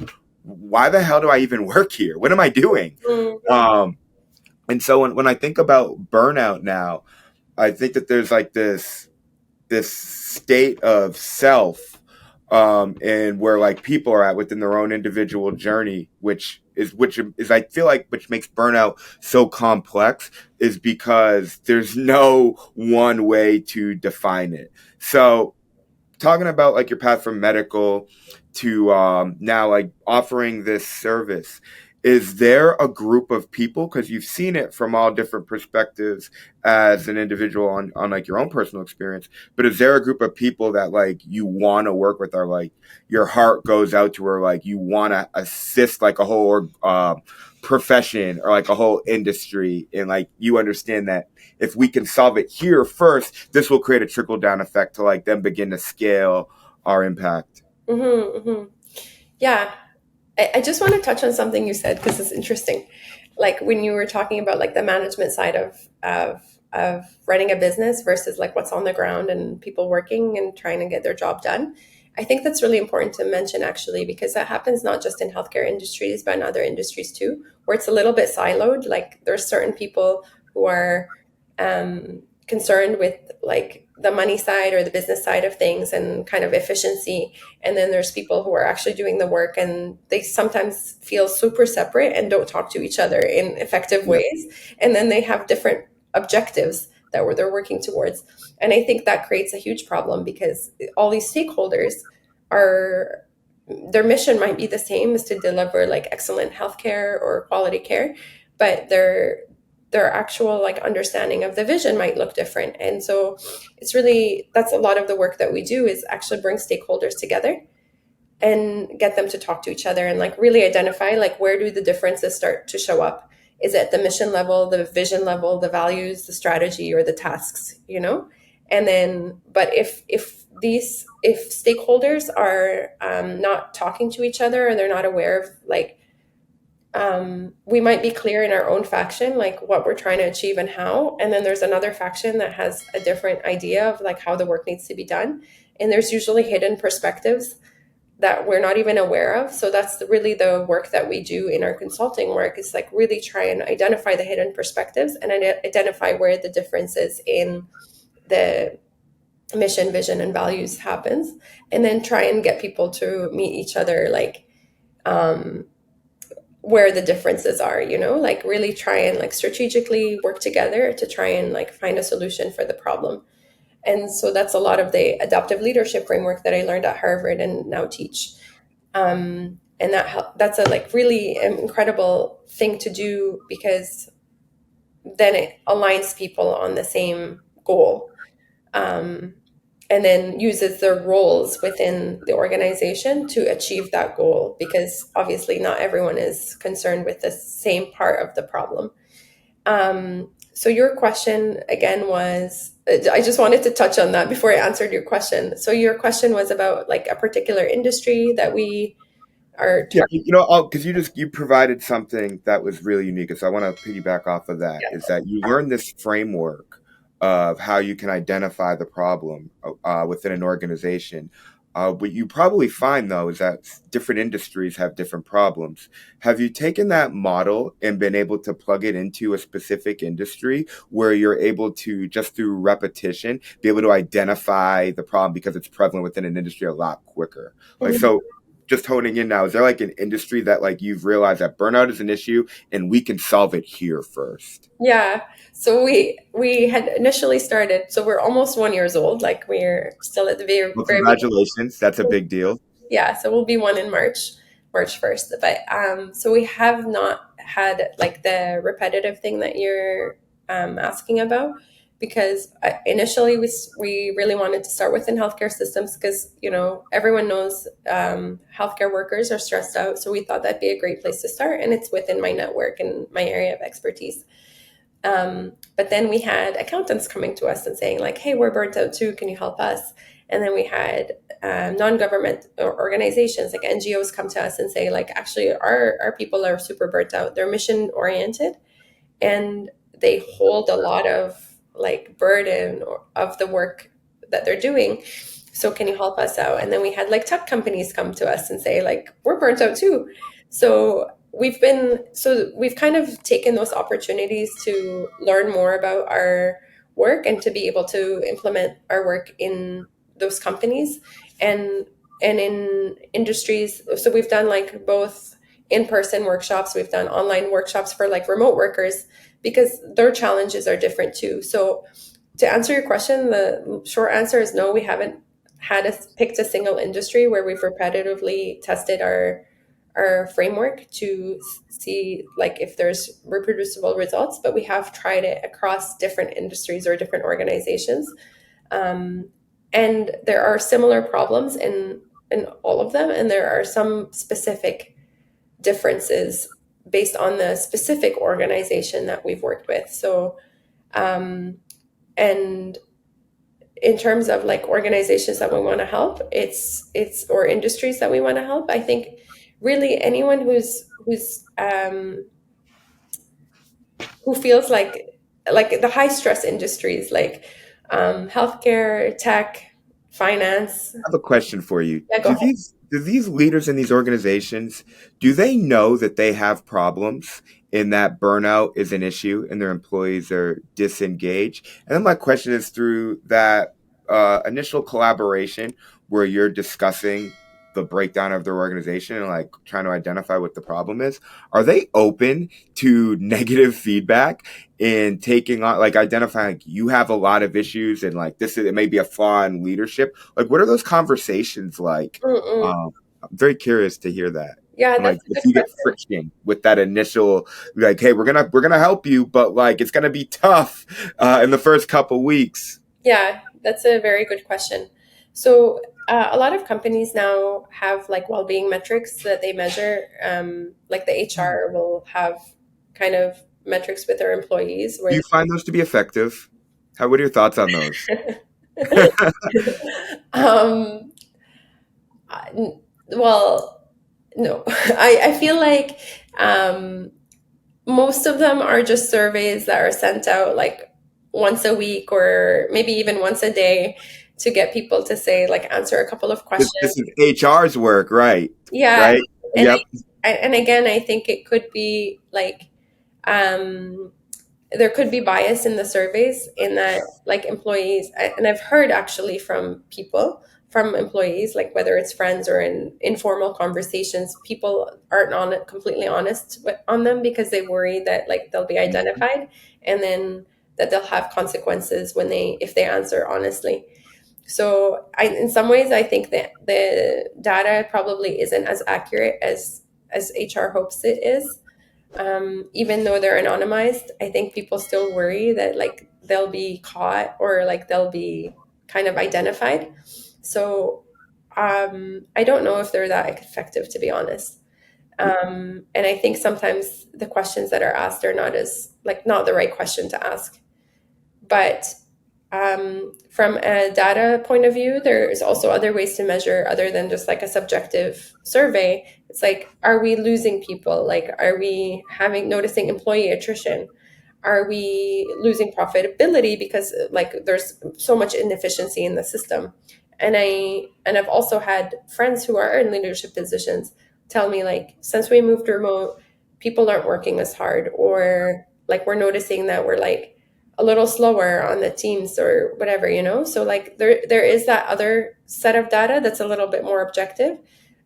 why the hell do I even work here? What am I doing? mm, And so when I think about burnout now, I think that there's like this state of self, and where like people are at within their own individual journey, which is I feel like which makes burnout so complex, is because there's no one way to define it. So talking about like your path from medical to now like offering this service, is there a group of people, because you've seen it from all different perspectives as an individual on like your own personal experience, but is there a group of people that like you want to work with, or like your heart goes out to, or like you want to assist like a whole profession or like a whole industry, and like you understand that if we can solve it here first, this will create a trickle down effect to like then begin to scale our impact. mhm. Yeah, I just want to touch on something you said because it's interesting. Like when you were talking about like the management side of running a business versus like what's on the ground and people working and trying to get their job done. I think that's really important to mention actually because that happens not just in healthcare industries but in other industries too, where it's a little bit siloed. Like there's certain people who are concerned with like the money side or the business side of things and kind of efficiency, and then there's people who are actually doing the work and they sometimes feel super separate and don't talk to each other in effective Yeah. ways, and then they have different objectives that they're working towards. And I think that creates a huge problem because all these stakeholders are, their mission might be the same as to deliver like excellent healthcare or quality care, but their actual like understanding of the vision might look different. And so it's really, that's a lot of the work that we do is actually bring stakeholders together and get them to talk to each other and like really identify like where do the differences start to show up. Is it at the mission level, the vision level, the values, the strategy, or the tasks, you know? And then but if stakeholders are not talking to each other and they're not aware of like we might be clear in our own faction, like what we're trying to achieve and how. And then there's another faction that has a different idea of like how the work needs to be done. And there's usually hidden perspectives that we're not even aware of. So that's really the work that we do in our consulting work is like really try and identify the hidden perspectives and identify where the differences in the mission, vision, and values happens. And then try and get people to meet each other like um, where the differences are, you know, like really try and like strategically work together to try and like find a solution for the problem. And so that's a lot of the adaptive leadership framework that I learned at Harvard and now teach. And that's a like really incredible thing to do because then it aligns people on the same goal. Um, and then uses their roles within the organization to achieve that goal because obviously not everyone is concerned with the same part of the problem. So your question again was, I just wanted to touch on that before I answered your question. So your question was about like a particular industry that we are Yeah, targeting. because you provided something that was really unique, and so I want to piggyback off of that. Is that you learned this framework of how you can identify the problem within an organization. What you probably find though is that different industries have different problems. Have you taken that model and been able to plug it into a specific industry where you're able to just through repetition be able to identify the problem because it's prevalent within an industry a lot quicker? Like Mhm. so. just honing in now, is there like an industry that like you've realized that burnout is an issue and we can solve it here first? Yeah. So we had initially started, so we're almost 1 years old, like we're still at the very, Well, very congratulations. That's a beginning. big deal. Yeah, so we'll be one in March 1st. But so we have not had like the repetitive thing that you're asking about, because initially we really wanted to start within healthcare systems, because everyone knows healthcare workers are stressed out. So we thought that'd be a great place to start, and it's within my network and my area of expertise. But then we had accountants coming to us and saying like, "Hey, we're burnt out too. Can you help us?" And then we had non-government organizations like NGOs come to us and say like, "Actually, our people are super burnt out. They're mission oriented, and they hold a lot of like burden of the work that they're doing. So can you help us out?" And then we had like tech companies come to us and say like, "We're burnt out too." So we've kind of taken those opportunities to learn more about our work and to be able to implement our work in those companies and in industries. So we've done like both in-person workshops, we've done online workshops for like remote workers, because their challenges are different too. So to answer your question, the short answer is no, we haven't picked a single industry where we've repetitively tested our framework to see like if there's reproducible results, but we have tried it across different industries or different organizations. Um, and there are similar problems in all of them, and there are some specific differences based on the specific organization that we've worked with. So, and in terms of like organizations that we want to help, it's or industries that we want to help. I think really anyone who feels like the high stress industries, like healthcare, tech, finance. I have a question for you. Yeah, go Do ahead. these leaders in these organizations, do they know that they have problems and that burnout is an issue and their employees are disengaged? And then my question is, through that initial collaboration where you're discussing the breakdown of their organization and like trying to identify what the problem is, are they open to negative feedback and taking on like identifying like, you have a lot of issues and like this is, it may be a flaw in leadership? Like, what are those conversations like? Mm-mm. I'm very curious to hear that. Yeah, And like, that's a if good you get question. friction with that initial, like, hey, we're gonna help you, but like, it's gonna be tough in the first couple weeks. Yeah, that's a very good question. So a lot of companies now have like well-being metrics that they measure. Like the HR will have kind of metrics with their employees Do where you find those to be effective? What are your thoughts on those? um, well, no, I feel like most of them are just surveys that are sent out like once a week or maybe even once a day to get people to say like answer a couple of This questions. is HR's work, right? Yeah, Right? and Yep. and again, I think it could be like um, there could be bias in the surveys in that like employees, and I've heard actually from people, from employees, like whether it's friends or in informal conversations, people aren't on it completely honest on them because they worry that like they'll be identified, and then that they'll have consequences when they if they answer honestly. So in some ways, I think that the data probably isn't as accurate as HR hopes it is. Even though they're anonymized, I think people still worry that like they'll be caught or like they'll be kind of identified. So I don't know if they're that effective, to be honest. And I think sometimes the questions that are asked are not as like not the right question to ask. But from a data point of view, there's also other ways to measure other than just like a subjective survey. It's like, are we losing people? Like, are we having noticing employee attrition? Are we losing profitability because like there's so much inefficiency in the system? And I've also had friends who are in leadership positions tell me like since we moved remote, people aren't working as hard, or like we're noticing that we're like a little slower on the teams or whatever. So like there is that other set of data that's a little bit more objective.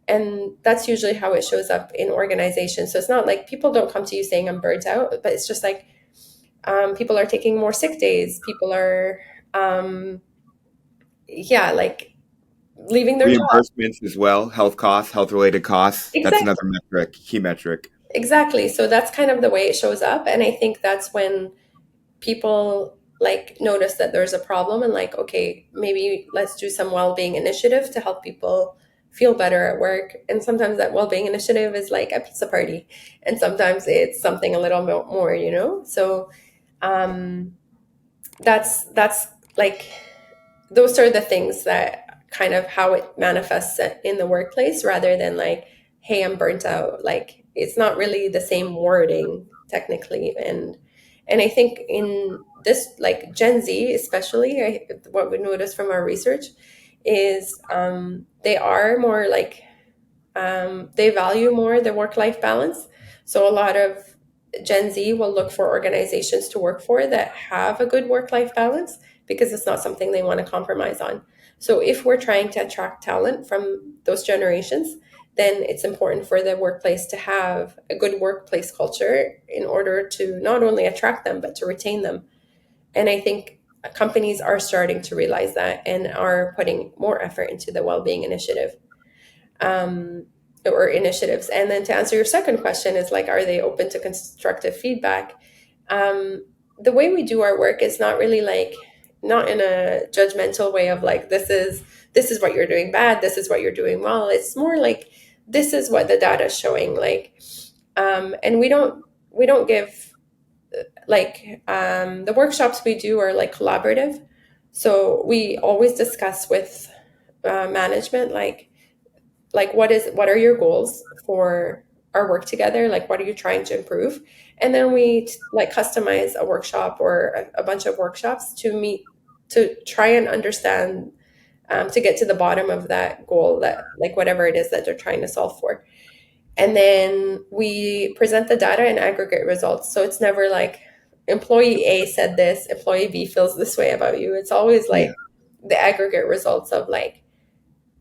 And that's usually how it shows up in organizations. So it's not like people don't come to you saying I'm burnt out, but it's just like people are taking more sick days. People are, yeah, like leaving their job. Reimbursements as well, health costs, health related costs. That's Exactly. another metric, key metric. Exactly. So that's kind of the way it shows up. And I think that's when people like notice that there's a problem and like, okay, maybe let's do some well-being initiative to help people feel better at work. And sometimes that well-being initiative is like a pizza party, and sometimes it's something a little bit more, you know? So um, that's like those are the things that kind of how it manifests in the workplace rather than like, hey, I'm burnt out. Like it's not really the same wording technically. And I think in this like Gen Z especially, what we noticed from our research is they are more like they value more the work-life balance. So a lot of Gen Z will look for organizations to work for that have a good work-life balance because it's not something they want to compromise on. So if we're trying to attract talent from those generations, then it's important for the workplace to have a good workplace culture in order to not only attract them but to retain them. And I think companies are starting to realize that and are putting more effort into the well-being initiative um, or initiatives. And then to answer your second question is like, are they open to constructive feedback? Um, the way we do our work is not really like not in a judgmental way of like this is what you're doing bad, this is what you're doing well. It's more like this is what the data is showing. Like, and we don't give like the workshops we do are like collaborative. So we always discuss with management like what are your goals for our work together, like what are you trying to improve, and then we like customize a workshop or a bunch of workshops to meet to try and understand to get to the bottom of that goal, that like whatever it is that they're trying to solve for. And then we present the data and aggregate results, so it's never like employee A said this, employee B feels this way about you. It's always Yeah. like the aggregate results of like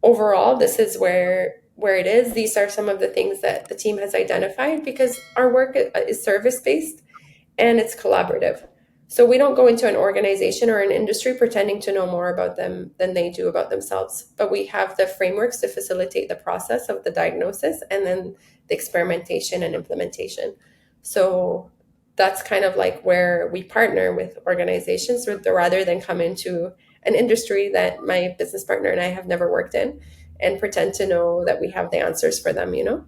overall this is where it is, these are some of the things that the team has identified, because our work is service based and it's collaborative. So we don't go into an organization or an industry pretending to know more about them than they do about themselves, but we have the frameworks to facilitate the process of the diagnosis and then the experimentation and implementation. So that's kind of like where we partner with organizations rather than come into an industry that my business partner and I have never worked in and pretend to know that we have the answers for them, you know?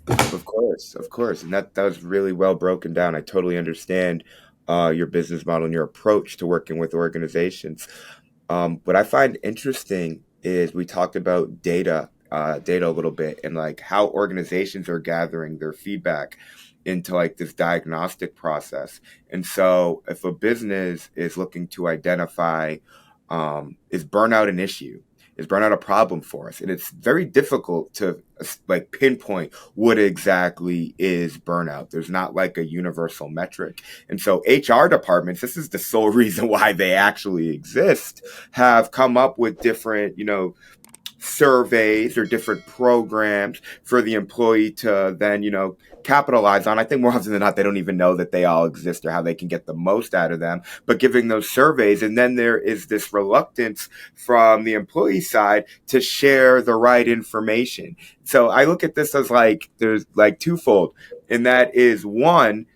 Of course, and that was really well broken down. I totally understand your business model and your approach to working with organizations. What I find interesting is we talked about data a little bit, and like how organizations are gathering their feedback into like this diagnostic process. And so, if a business is looking to identify, is burnout an issue? Is burnout a problem for us? And it's very difficult to like pinpoint what exactly is burnout. There's not like a universal metric. And so HR departments, this is the sole reason why they actually exist, have come up with different, surveys or different programs for the employee to then, capitalize on. I think more often than not, they don't even know that they all exist or how they can get the most out of them, but giving those surveys. And then there is this reluctance from the employee side to share the right information. So I look at this as like, there's like twofold. And that is one,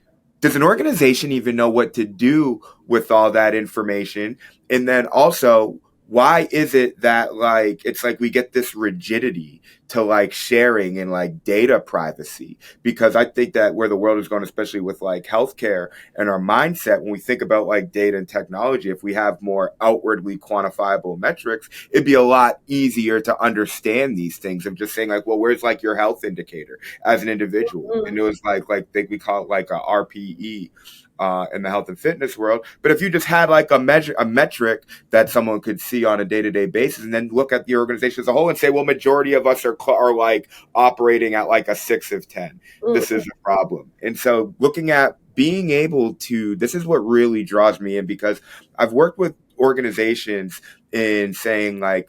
does an organization even know what to do with all that information? And then also, why is it that like it's like we get this rigidity to like sharing and like data privacy? Because I think that where the world is going, especially with like healthcare and our mindset, when we think about like data and technology, if we have more outwardly quantifiable metrics, it'd be a lot easier to understand these things of just saying like, well, where's like your health indicator as an individual? And Mm, it was like think we call it like a RPE in the health and fitness world. But if you just had like a metric that someone could see on a day to day basis, and then look at the organization as a whole and say, well, majority of us are like operating at like a 6 of 10. This mm, is a problem. And so looking at being able to, this is what really draws me in, because I've worked with organizations in saying like,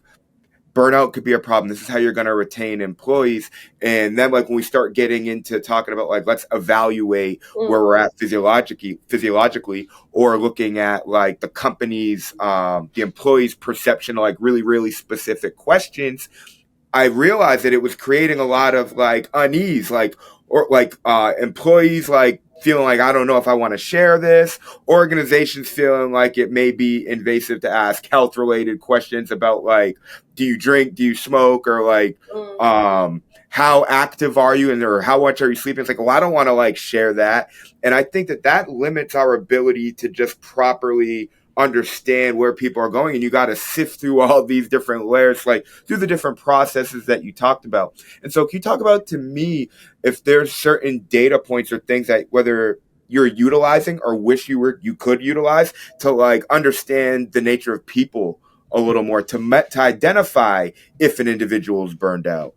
burnout could be a problem. This is how you're going to retain employees. And then like when we start getting into talking about like let's evaluate where Mm, we're at physiologically, or looking at like the company's the employees' perception of like really specific questions, I realized that it was creating a lot of like unease, like or like employees like feeling like I don't know if I want to share this, organizations feeling like it may be invasive to ask health related questions about like do you drink, do you smoke, or like mm. how active are you and or how much are you sleeping. It's like, well, I don't want to like share that, and I think that that limits our ability to just properly understand where people are going, and you got to sift through all these different layers, like through the different processes that you talked about. And so can you talk about to me if there's certain data points or things that whether you're utilizing or wish you could utilize to like understand the nature of people a little more to identify if an individual is burned out?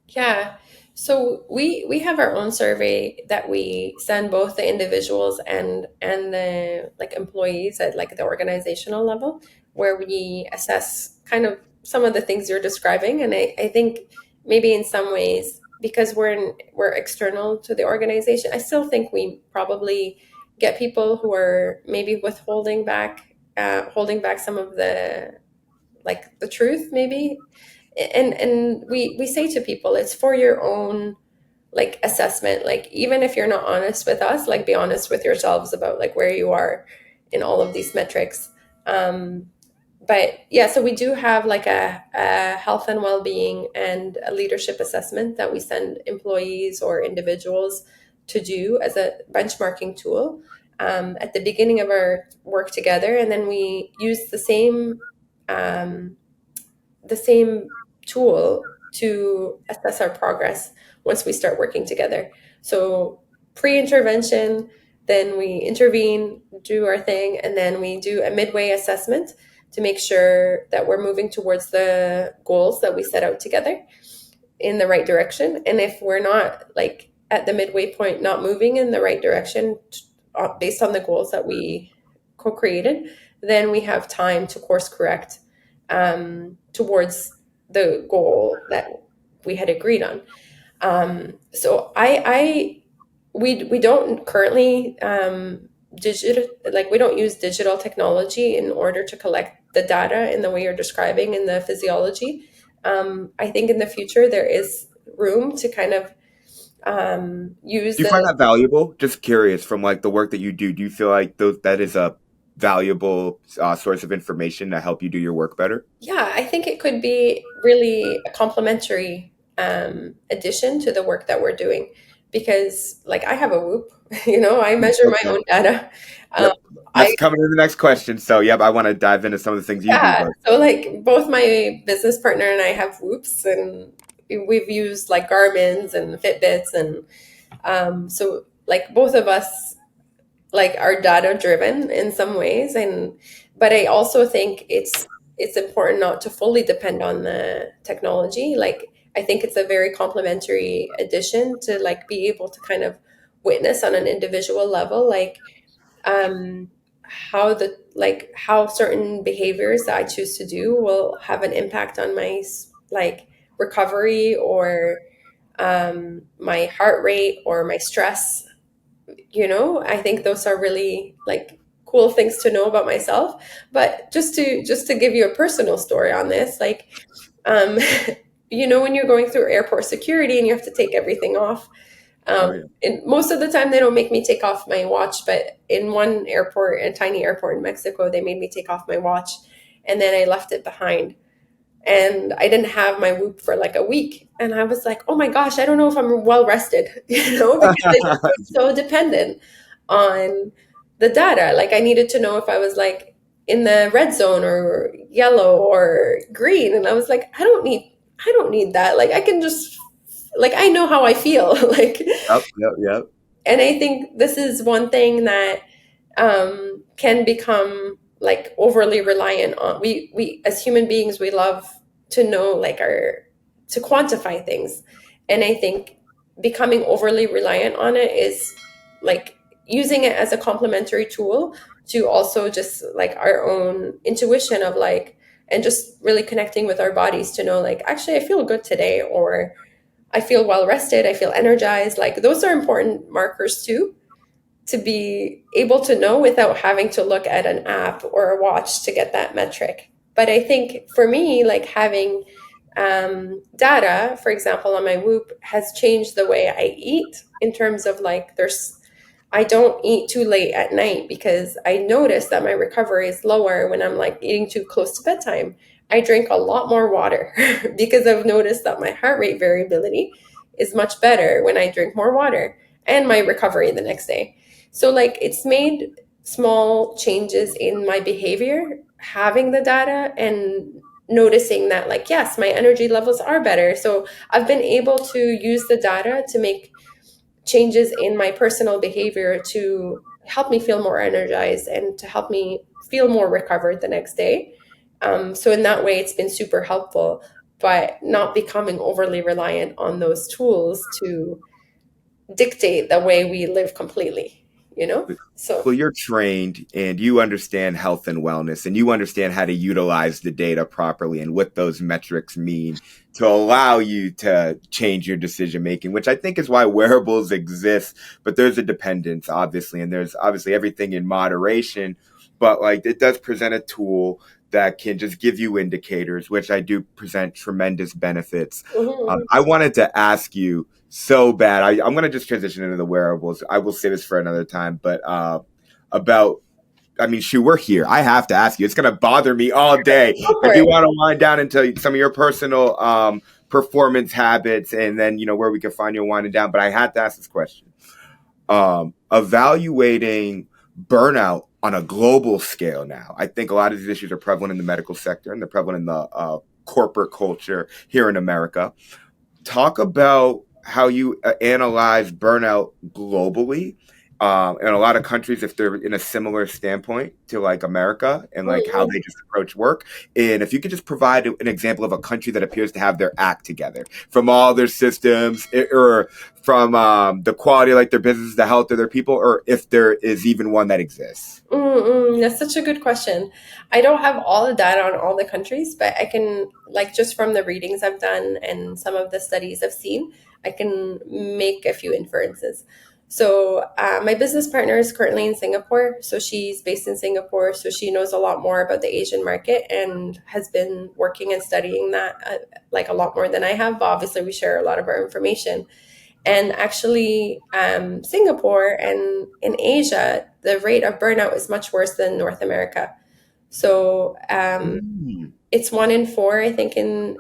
Yeah. So we have our own survey that we send both the individuals and the like employees at like the organizational level, where we assess kind of some of the things you're describing. And I think maybe in some ways, because we're external to the organization, I still think we probably get people who are maybe holding back some of the like the truth maybe. And we say to people, it's for your own like assessment. Like even if you're not honest with us, like be honest with yourselves about like where you are in all of these metrics. um but yeah, so we do have like a health and well-being and a leadership assessment that we send employees or individuals to do as a benchmarking tool at the beginning of our work together, and then we use um, the same tool to assess our progress once we start working together. So pre-intervention, then we intervene, do our thing, and then we do a midway assessment to make sure that we're moving towards the goals that we set out together in the right direction. And if we're not like at the midway point, not moving in the right direction based on the goals that we co-created, then we have time to course correct towards the goal that we had agreed on. So we don't currently digital like we don't use digital technology in order to collect the data in the way you're describing in the physiology. I think in the future there is room to kind of use Do you find the that valuable? Just curious, from like the work that you do you feel like those that is a valuable source of information to help you do your work better? yeah, I think it could be really a complementary addition to the work that we're doing because like I have a Whoop, I measure my Okay. own data. um, Yep. That's I coming to the next question. So, yep, I want to dive into some of the things you do, Yeah, but so like both my business partner and I have Whoops, and we've used like Garmin's and Fitbits, and so like both of us like are data driven in some ways, and but I also think it's important not to fully depend on the technology. Like I think it's a very complementary addition to like be able to kind of witness on an individual level, like um, how certain behaviors that I choose to do will have an impact on my like recovery or my heart rate or my stress. I think those are really like cool things to know about myself. But just to give you a personal story on this, like um, when you're going through airport security and you have to take everything off, oh yeah. and most of the time, they don't make me take off my watch. But in one airport, a tiny airport in Mexico, they made me take off my watch, and then I left it behind. And I didn't have my Whoop for like a week, and I was like, "Oh my gosh, I don't know if I'm well rested," because I was so dependent on the data. Like I needed to know if I was like in the red zone or yellow or green, and I was like, I don't need that. Like I can just like I know how I feel. Like Yep. and I think this is one thing that can become like overly reliant on. We as human beings, we love to know like our to quantify things, and I think becoming overly reliant on it is like using it as a complementary tool to also just like our own intuition of like and just really connecting with our bodies to know, like, actually, I feel good today, or I feel well rested, I feel energized. Like, those are important markers too, to be able to know without having to look at an app or a watch to get that metric. But I think for me, like having data, for example, on my Whoop has changed the way I eat, in terms of like, I don't eat too late at night because I notice that my recovery is lower when I'm like eating too close to bedtime. I drink a lot more water because I've noticed that my heart rate variability is much better when I drink more water, and my recovery the next day. So, like, it's made small changes in my behavior, having the data and noticing that, like, yes, my energy levels are better. So, I've been able to use the data to make changes in my personal behavior to help me feel more energized and to help me feel more recovered the next day. So, in that way, it's been super helpful, but not becoming overly reliant on those tools to dictate the way we live completely, you know? So, Well, you're trained and you understand health and wellness and you understand how to utilize the data properly and what those metrics mean to allow you to change your decision making, which I think is why wearables exist. But there's a dependence, obviously, and there's obviously everything in moderation. But like it does present a tool that can just give you indicators, which I do present tremendous benefits. mhm, I wanted to ask you so bad. I'm going to just transition into the wearables. I will say this for another time, but about, I mean, shoot, we're here. I have to ask you. It's going to bother me all day. go I for do it. want to wind down into some of your personal performance habits and then, where we can find you winding down. But I had to ask this question. Evaluating burnout on a global scale now. I think a lot of these issues are prevalent in the medical sector and they're prevalent in the corporate culture here in America. Talk about how you analyze burnout globally in a lot of countries if they're in a similar standpoint to like America and like how Mhm. they just approach work. And if you could just provide an example of a country that appears to have their act together from all their systems or from the quality of like their business, the health of their people, or if there is even one that exists. That's such a good question. I don't have all the data on all the countries, but I can, like, just from the readings I've done and some of the studies I've seen, I can make a few inferences. So, my business partner is currently in Singapore. So, she's based in Singapore. So, she knows a lot more about the Asian market and has been working and studying that like a lot more than I have. But obviously, we share a lot of our information. And actually, Singapore and in Asia, the rate of burnout is much worse than North America. So Mm. it's 1 in 4, I think, in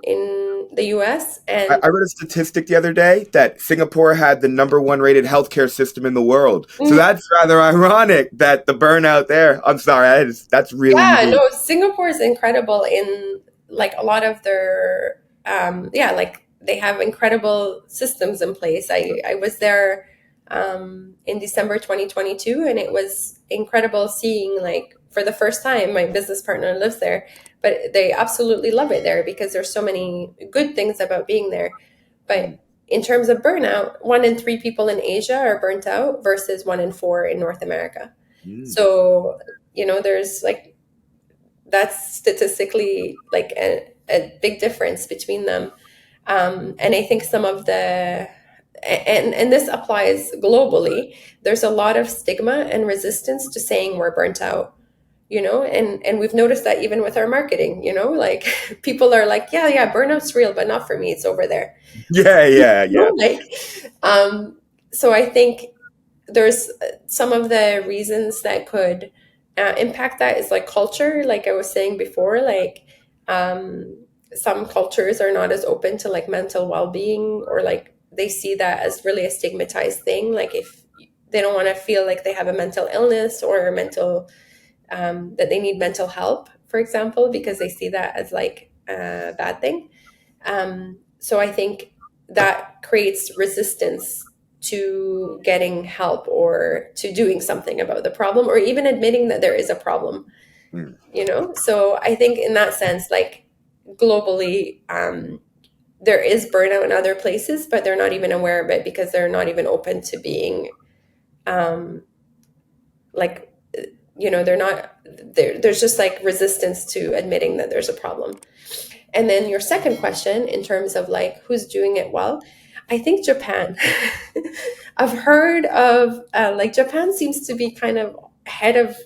the US. And I read a statistic the other day that Singapore had the number one rated healthcare system in the world. So that's rather ironic that the burnout there. I'm sorry, that's really yeah, unique. no, Singapore is incredible in like a lot of their yeah, like they have incredible systems in place. I was there in December 2022, and it was incredible seeing, like, for the first time, my business partner lives there, but they absolutely love it there because there's so many good things about being there. Mm, But in terms of burnout, 1 in 3 people in Asia are burnt out versus 1 in 4 in North America. mm, So, there's like, that's statistically like a big difference between them. And I think some of the, and this applies globally, there's a lot of stigma and resistance to saying we're burnt out, and we've noticed that even with our marketing, like, people are like, yeah, yeah, burnout's real, but not for me, it's over there. yeah, yeah, yeah. Like, um, so I think there's some of the reasons that could impact that is like culture, like I was saying before, like, um, some cultures are not as open to like mental well-being, or like they see that as really a stigmatized thing, like if they don't want to feel like they have a mental illness or mental that they need mental help, for example, because they see that as like a bad thing. So I think that creates resistance to getting help or to doing something about the problem, or even admitting that there is a problem, Mm. So I think in that sense, like, globally, there is burnout in other places, but they're not even aware of it because they're not even open to being um, like they're not there's just like resistance to admitting that there's a problem. And then your second question, in terms of like who's doing it well, I think Japan. I've heard of like Japan seems to be kind of ahead of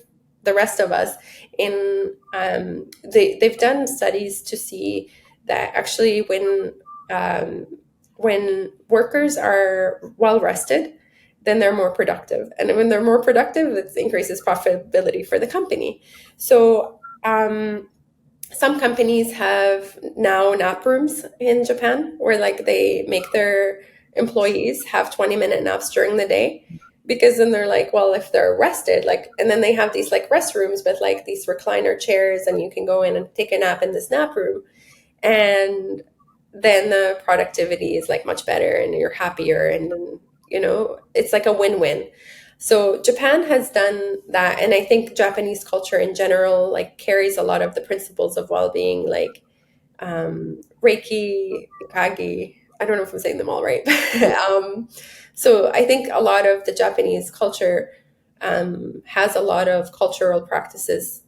the rest of us in they've done studies to see that actually um, when workers are well rested, then they're more productive, and when they're more productive, it increases profitability for the company. So some companies have now nap rooms in Japan where like they make their employees have 20-minute naps during the day, because then they're like, well, if they're rested, like, and then they have these like restrooms with like these recliner chairs, and you can go in and take a nap in this nap room, and then the productivity is like much better and you're happier, and it's like a win-win. So Japan has done that, and I think Japanese culture in general like carries a lot of the principles of well-being, like Reiki, Kagi. I don't know if I'm saying them all right. So I think a lot of the Japanese culture has a lot of cultural practices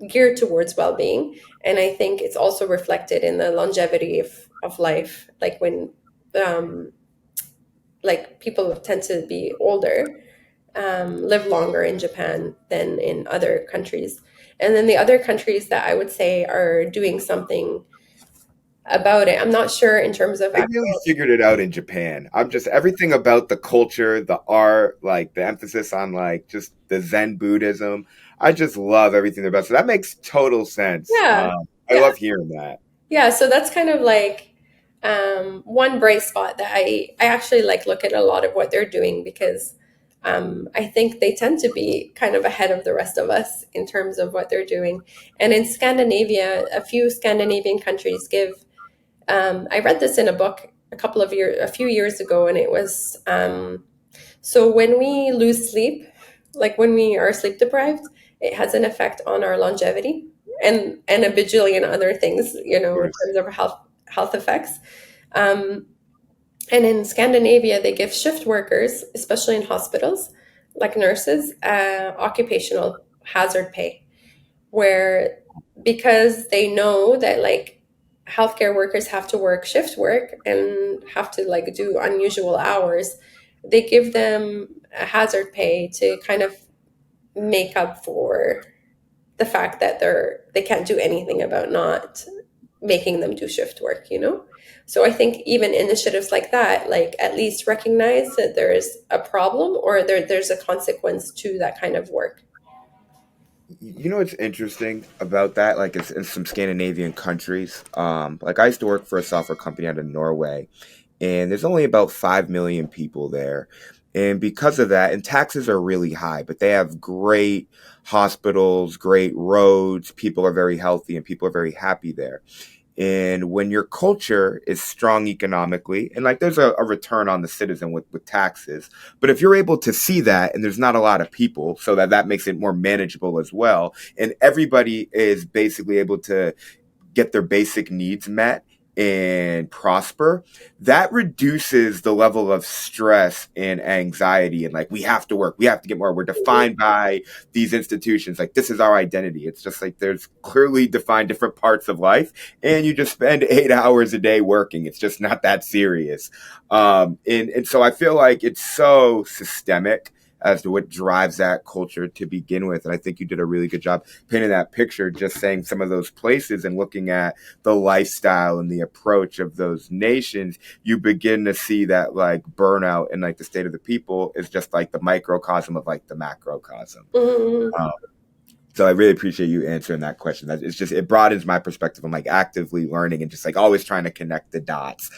geared towards well-being, and I think it's also reflected in the longevity of life, like when um, like people tend to be older, live longer in Japan than in other countries. And then the other countries that I would say are doing something about it, I'm not sure in terms of They really actual. figured it out in Japan. I'm just everything about the culture, the art, like the emphasis on like just the Zen Buddhism. I just love everything about. So that makes total sense. Yeah, I yeah, love hearing that. yeah. So that's kind of like one bright spot that I actually like look at a lot of what they're doing, because I think they tend to be kind of ahead of the rest of us in terms of what they're doing. And in Scandinavia, a few Scandinavian countries give. I read this in a book a few years ago, and it was so when we lose sleep, like when we are sleep deprived, it has an effect on our longevity and a bajillion other things, Of in course. terms of health effects. Um, and in Scandinavia, they give shift workers, especially in hospitals, like nurses, occupational hazard pay, where because they know that like healthcare workers have to work shift work and have to like do unusual hours, they give them a hazard pay to kind of make up for the fact that they can't do anything about not making them do shift work. So I think even initiatives like that, like at least recognize that there is a problem, or there's a consequence to that kind of work. You know what's interesting about that? Like it's in some Scandinavian countries. Like I used to work for a software company out of Norway, and there's only about 5 million people there. And because of that, and taxes are really high, but they have great hospitals, great roads. People are very healthy, and people are very happy there. And when your culture is strong economically, and like there's a return on the citizen with taxes, but if you're able to see that and there's not a lot of people, so that makes it more manageable as well, and everybody is basically able to get their basic needs met and prosper, that reduces the level of stress and anxiety. And like, we have to work, we have to get more. We're defined by these institutions. Like, this is our identity. It's just like there's clearly defined different parts of life, and you just spend 8 hours a day working. It's just not that serious. And so I feel like it's so systemic as to what drives that culture to begin with. And I think you did a really good job painting that picture, just saying some of those places and looking at the lifestyle and the approach of those nations, you begin to see that like burnout and like the state of the people is just like the microcosm of like the macrocosm. Mhm. Um, so I really appreciate you answering that question. It's just it broadens my perspective. I'm like actively learning and just like always trying to connect the dots.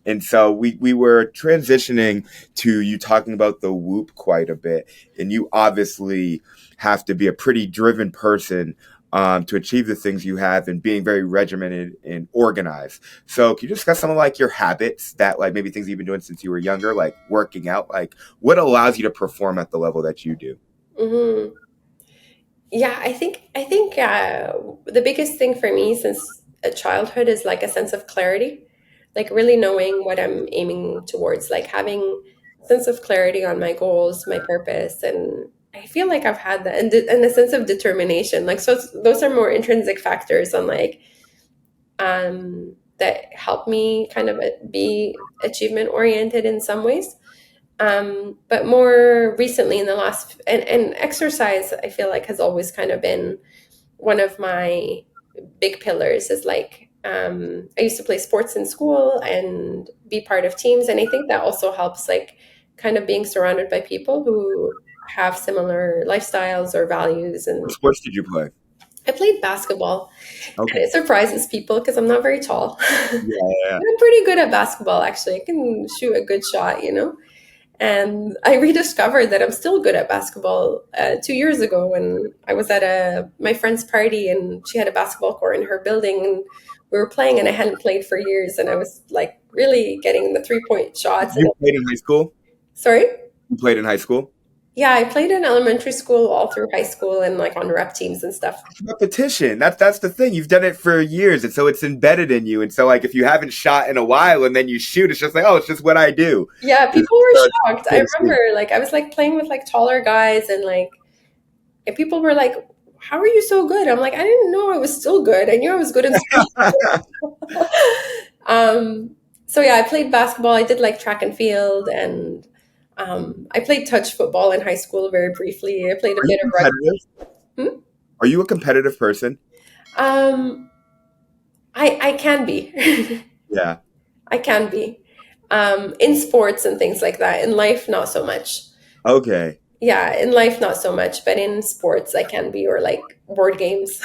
And so we were transitioning to you talking about the whoop quite a bit, and you obviously have to be a pretty driven person to achieve the things you have, and being very regimented and organized. So can you discuss some of like your habits, that like maybe things you've been doing since you were younger, like working out, like what allows you to perform at the level that you do? Mhm. Yeah, I think the biggest thing for me since childhood is like a sense of clarity, like really knowing what I'm aiming towards, like having sense of clarity on my goals, my purpose, I feel like I've had that, and a sense of determination. Like, so those are more intrinsic factors on like that help me kind of be achievement oriented in some ways. But more recently, in the last and exercise, I feel like has always kind of been one of my big pillars. Is like I used to play sports in school and be part of teams, and I think that also helps like kind of being surrounded by people who have similar lifestyles or values. What And sports did you play? I played basketball, and Okay. it surprises people because I'm not very tall. Yeah, yeah. I'm pretty good at basketball, actually. I can shoot a good shot, you know? And I rediscovered that I'm still good at basketball 2 years ago when I was at my friend's party and she had a basketball court in her building and we were playing and I hadn't played for years and I was like really getting the 3-point shots. And You played in high school? sorry? You played in high school? Yeah, I played in elementary school all through high school and like on rep teams and stuff. Repetition. That's the thing. You've done it for years, and so it's embedded in you. And so, like, if you haven't shot in a while and then you shoot, it's just like, oh, it's just what I do. Yeah, It's, people were uh, shocked. I remember like I was like playing with like taller guys and like and people were like, "How are you so good?" I'm like, "I didn't know I was still good. I knew I was good in school." um, so yeah, I played basketball. I did like track and field, and I played touch football in high school very briefly. I played a Are you bit of competitive? rugby. Are you a competitive person? Hmm? I can be. Yeah. I can be. In sports and things like that. In life, not so much. Okay. Yeah, in life, not so much, but in sports, I can be, or like board games.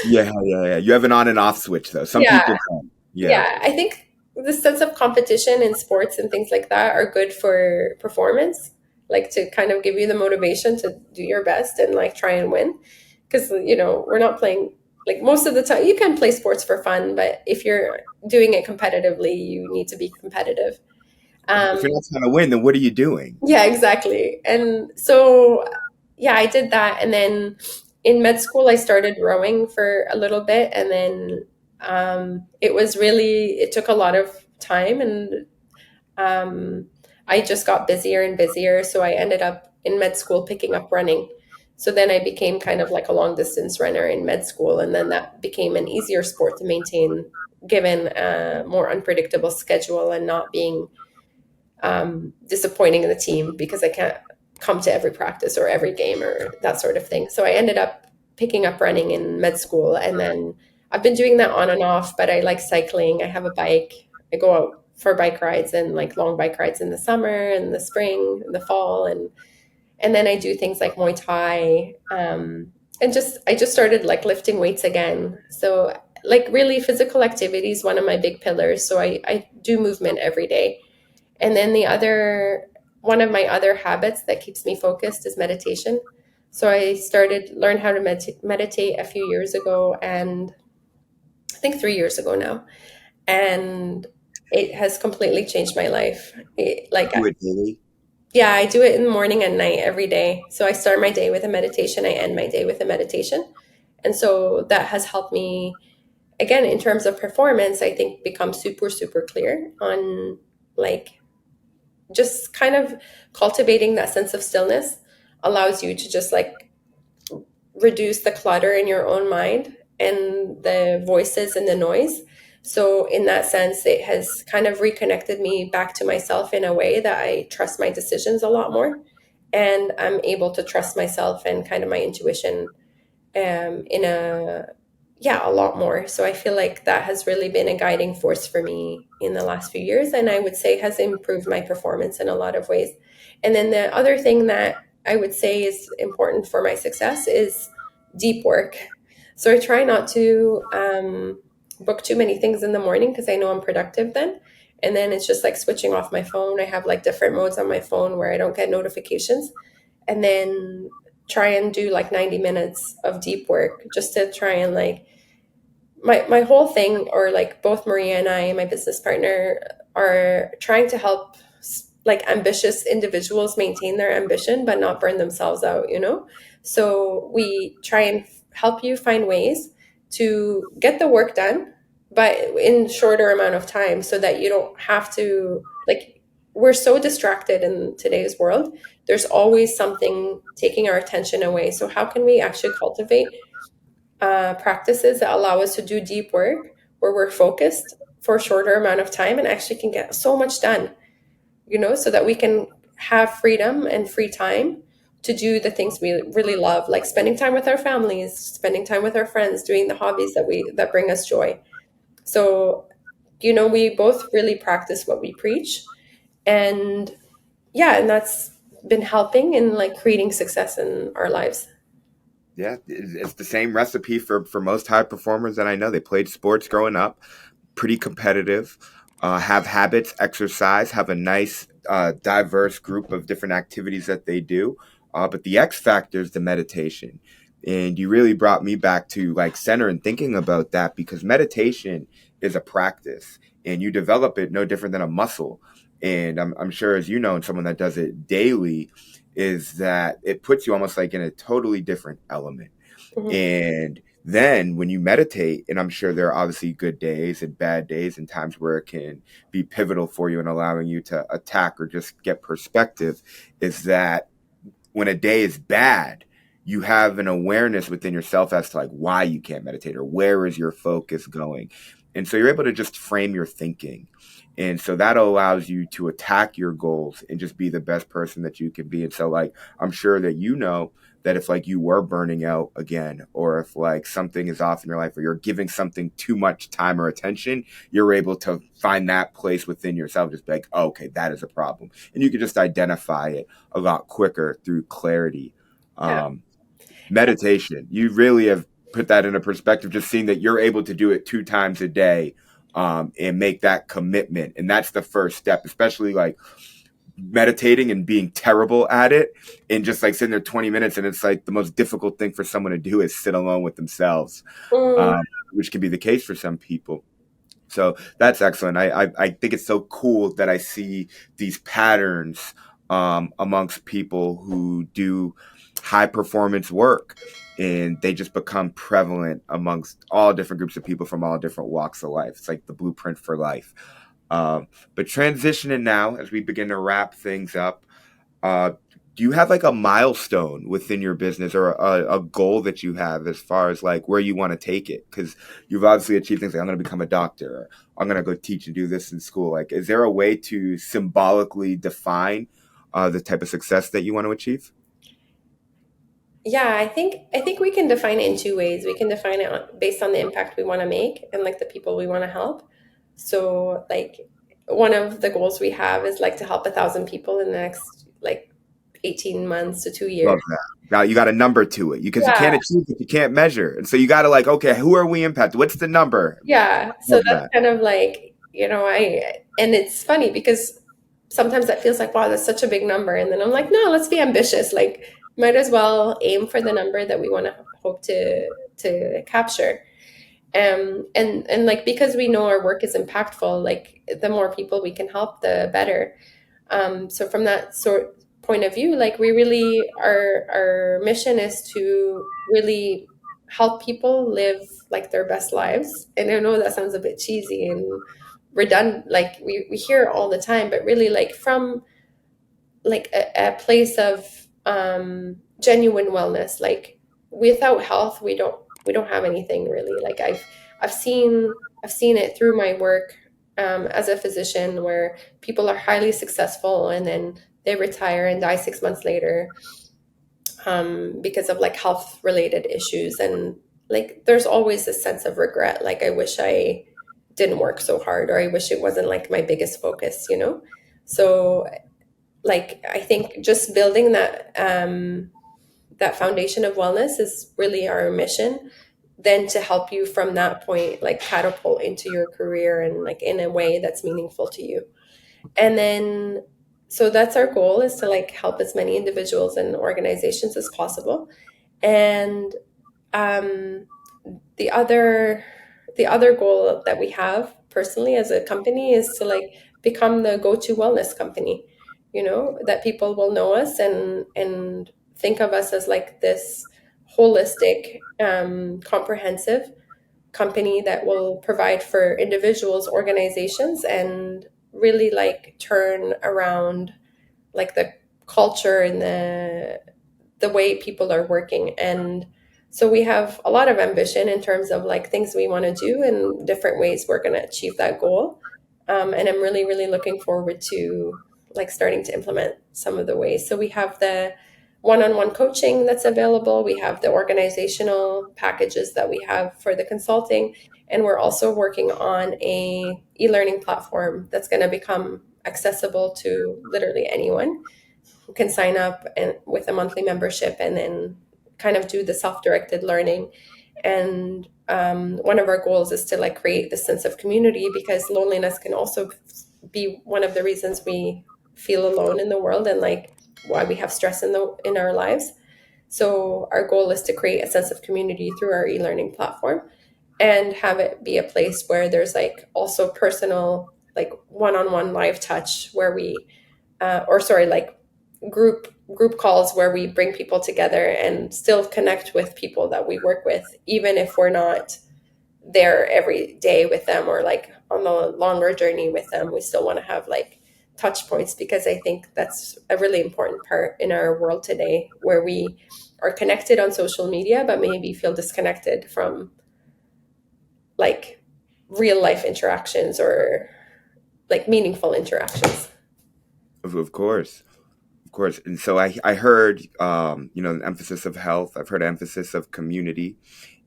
Yeah, yeah, yeah. You have an on and off switch, though. Some Yeah, people don't. Yeah. yeah. I think the sense of competition in sports and things like that are good for performance, like to kind of give you the motivation to do your best and like try and win. Because, we're not playing, like most of the time, you can play sports for fun, but if you're doing it competitively, you need to be competitive. If you're Um, not trying to win, then what are you doing? Yeah, exactly. And so, yeah, I did that. And then in med school, I started rowing for a little bit. And then it took a lot of time. And um, I just got busier and busier. So I ended up in med school picking up running. So then I became kind of like a long distance runner in med school. And then that became an easier sport to maintain given a more unpredictable schedule and not being disappointing in the team because I can't come to every practice or every game or that sort of thing. So I ended up picking up running in med school, and then I've been doing that on and off. But I like cycling. I have a bike. I go out for bike rides and like long bike rides in the summer and the spring and the fall, and then I do things like Muay Thai. And just I just started like lifting weights again. So like really physical activity is one of my big pillars. So I do movement every day. And then one of my other habits that keeps me focused is meditation. So I learn how to meditate a few years ago, and I think 3 years ago now, and it has completely changed my life. Do it daily. Yeah, I do it in the morning and night every day. So I start my day with a meditation, I end my day with a meditation. And so that has helped me, again, in terms of performance, I think become super, super clear on like just kind of cultivating that sense of stillness allows you to just like reduce the clutter in your own mind and the voices and the noise. So, in that sense, it has kind of reconnected me back to myself in a way that I trust my decisions a lot more. And I'm able to trust myself and kind of my intuition in a lot more. So I feel like that has really been a guiding force for me in the last few years, and I would say has improved my performance in a lot of ways. And then the other thing that I would say is important for my success is deep work. So I try not to book too many things in the morning because I know I'm productive then. And then it's just like switching off my phone. I have like different modes on my phone where I don't get notifications, and then try and do like 90 minutes of deep work just to try and like my whole thing, or like both Maria and I, my business partner, are trying to help like ambitious individuals maintain their ambition but not burn themselves out. So we try and help you find ways to get the work done but in shorter amount of time so that you don't have to like we're so distracted in today's world. There's always something taking our attention away. So how can we actually cultivate practices that allow us to do deep work where we're focused for a shorter amount of time and actually can get so much done, so that we can have freedom and free time to do the things we really love, like spending time with our families, spending time with our friends, doing the hobbies that bring us joy. So, we both really practice what we preach. And yeah, and that's been helping in like creating success in our lives. Yeah, it's the same recipe for most high performers that I know. They played sports growing up, pretty competitive, have habits, exercise, have a nice, diverse group of different activities that they do. But the X factor is the meditation. And you really brought me back to like center and thinking about that because meditation is a practice and you develop it no different than a muscle. And I'm sure, as you know, and someone that does it daily, is that it puts you almost like in a totally different element. Mhm. And then when you meditate, and I'm sure there are obviously good days and bad days and times where it can be pivotal for you and allowing you to attack or just get perspective, is that when a day is bad, you have an awareness within yourself as to like why you can't meditate or where is your focus going. And so you're able to just frame your thinking. And so that allows you to attack your goals and just be the best person that you can be. And so like I'm sure that that if like you were burning out again, or if like something is off in your life or you're giving something too much time or attention, you're able to find that place within yourself, just be like, oh, okay, that is a problem. And you can just identify it a lot quicker through clarity. Yeah. Um, Meditation, you really have put that into perspective, just seeing that you're able to do it 2 times a day, and make that commitment. And that's the first step, especially like meditating and being terrible at it and just like sitting there 20 minutes. And it's like the most difficult thing for someone to do is sit alone with themselves, Mm, which can be the case for some people. So that's excellent. I think it's so cool that I see these patterns, amongst people who do high performance work, and they just become prevalent amongst all different groups of people from all different walks of life. It's like the blueprint for life. But transitioning now as we begin to wrap things up, uh, do you have like a milestone within your business or a goal that you have as far as like where you want to take it? Because you've obviously achieved things like I'm going to become a doctor, or I'm going to go teach and do this in school. Like, is there a way to symbolically define the type of success that you want to achieve? yeah, I think we can define it in two ways. We can define it based on the impact we want to make and like the people we want to help. So like one of the goals we have is like to help 1,000 people in the next like 18 months to 2 years. Love that. Now you got a number to it because you Yeah, can't achieve it, you can't measure, and so you got to like, okay, who are we impacted? What's the number? yeah. So Love that's that. kind of like, and it's funny because sometimes that feels like, wow, that's such a big number. And then I'm like, no, let's be ambitious. Like, might as well aim for the number that we want to hope to capture. And like because we know our work is impactful, like the more people we can help, the better. So from that sort point of view, like we really our mission is to really help people live like their best lives. And I know that sounds a bit cheesy and redundant, like we hear it all the time, but really like from like a place of genuine wellness. Like without health, we don't have anything really. Like I've seen it through my work as a physician, where people are highly successful and then they retire and die 6 months later because of like health related issues. And like there's always this sense of regret. Like I wish I didn't work so hard, or I wish it wasn't like my biggest focus. So like I think just building that foundation of wellness is really our mission, then to help you from that point like catapult into your career and like in a way that's meaningful to you. And then so that's our goal, is to like help as many individuals and organizations as possible. And um the other the other goal that we have personally as a company is to like become the go-to wellness company, that people will know us and think of us as like this holistic, comprehensive company that will provide for individuals, organizations, and really like turn around like the culture and the way people are working. And so we have a lot of ambition in terms of like things we want to do and different ways we're going to achieve that goal. And I'm really, really looking forward to like starting to implement some of the ways. So we have the one-on-one coaching that's available. We have the organizational packages that we have for the consulting, and we're also working on a e-learning platform that's going to become accessible to literally anyone who can sign up and with a monthly membership and then kind of do the self-directed learning. And one of our goals is to like create this sense of community, because loneliness can also be one of the reasons we feel alone in the world and like why we have stress in our lives. So our goal is to create a sense of community through our e-learning platform and have it be a place where there's like also personal, like one-on-one live touch where we or sorry, like group calls where we bring people together and still connect with people that we work with, even if we're not there every day with them or like on the longer journey with them. We still want to have like touch points, because I think that's a really important part in our world today, where we are connected on social media but maybe feel disconnected from like real life interactions or like meaningful interactions. Of course. Of course. And so I heard, an emphasis of health. I've heard emphasis of community.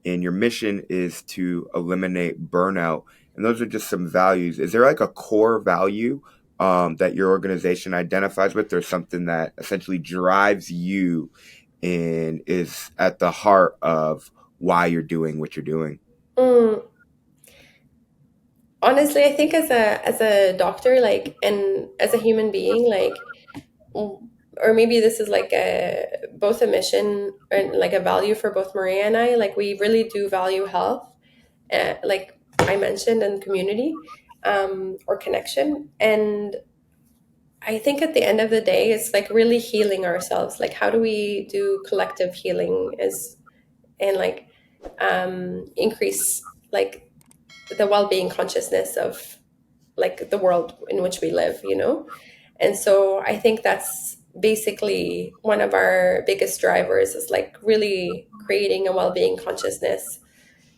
And your mission is to eliminate burnout. And those are just some values. Is there like a core value that your organization identifies with, or something that essentially drives you and is at the heart of why you're doing what you're doing? Mm, honestly, I think as a doctor, like, and as a human being, like, or maybe this is like a both a mission and like a value for both Maria and I. Like, we really do value health, like I mentioned, and community, or connection. And I think at the end of the day, it's like really healing ourselves. Like, how do we do collective healing? Is and like increase like the well-being consciousness of like the world in which we live, you know? And so I think that's basically one of our biggest drivers, is like really creating a well-being consciousness,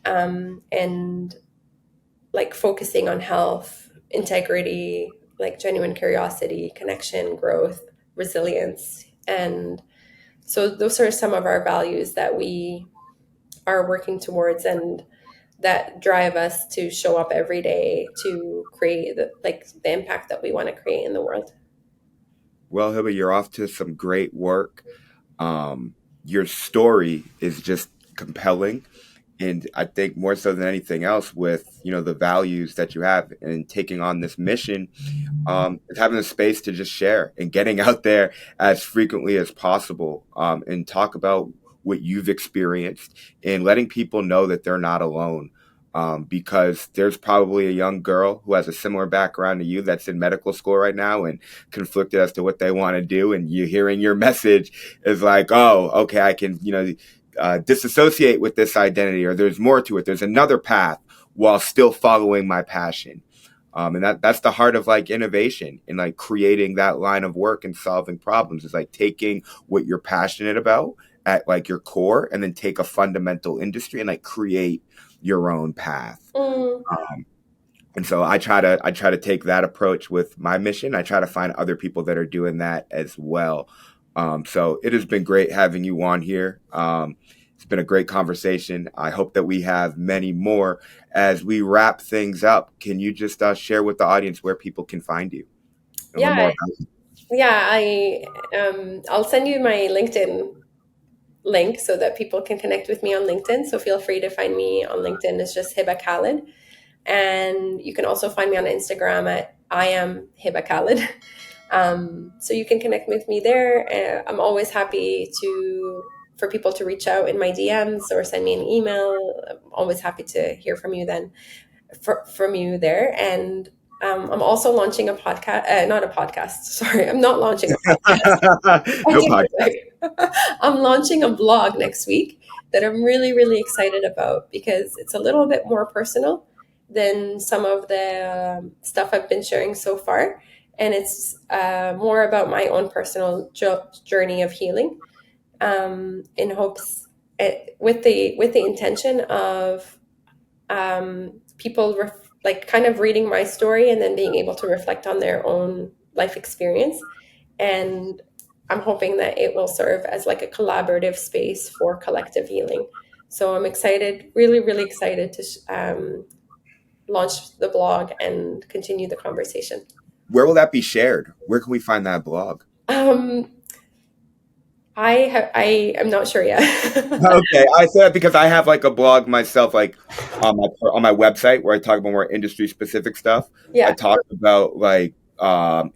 and like focusing on health, integrity, like genuine curiosity, connection, growth, resilience. And so those are some of our values that we are working towards and that drive us to show up every day to create the impact that we want to create in the world. Well, Hiba, you're off to some great work. Um, your story is just compelling. And I think more so than anything else, with the values that you have and taking on this mission, is having the space to just share and getting out there as frequently as possible, and talk about what you've experienced and letting people know that they're not alone. Because there's probably a young girl who has a similar background to you that's in medical school right now and conflicted as to what they want to do. And you hearing your message is like, oh, okay, I can, disassociate with this identity, or there's more to it. There's another path while still following my passion. And that's the heart of like innovation and like creating that line of work and solving problems, is like taking what you're passionate about at like your core, and then take a fundamental industry and like create your own path. Mm, And so I try to take that approach with my mission. I try to find other people that are doing that as well. So it has been great having you on here. It's been a great conversation. I hope that we have many more. As we wrap things up, can you just share with the audience where people can find you and learn more yeah, about you? yeah. I'll send you my LinkedIn link so that people can connect with me on LinkedIn. So feel free to find me on LinkedIn. It's just Hiba Khaled. And you can also find me on Instagram at I am Hiba Khaled. So you can connect with me there. I'm always happy to for people to reach out in my DMs or send me an email. I'm always happy to hear from you then, from you there. And I'm also launching a podcast, not a podcast. Sorry, I'm not launching a podcast. I No take podcast. it back. I'm launching a blog next week that I'm really, really excited about, because it's a little bit more personal than some of the stuff I've been sharing so far. And it's more about my own personal journey of healing, in hopes, with the intention of people like kind of reading my story and then being able to reflect on their own life experience. And I'm hoping that it will serve as like a collaborative space for collective healing. So I'm excited, really, really excited to launch the blog and continue the conversation. Where will that be shared? Where can we find that blog? Um, I am not sure yet. Okay, I said that because I have like a blog myself, like on my website where I talk about more industry specific stuff. I Yeah. talk about like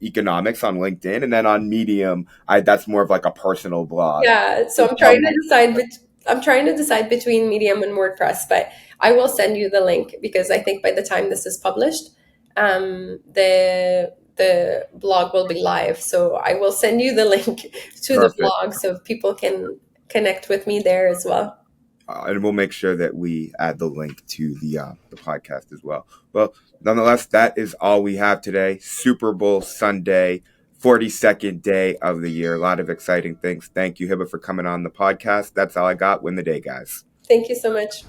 economics on LinkedIn, and then on Medium, I that's more of like a personal blog. Yeah, so It's I'm on trying my to decide website. I'm trying to decide between Medium and WordPress, but I will send you the link because I think by the time this is published, the blog will be live. So I will send you the link to the Perfect. blog so people can connect with me there as well. And we'll make sure that we add the link to the podcast as well. Well, nonetheless, that is all we have today. Super Bowl Sunday, 42nd day of the year. A lot of exciting things. Thank you, Hiba, for coming on the podcast. That's all I got. Win the day, guys. Thank you so much.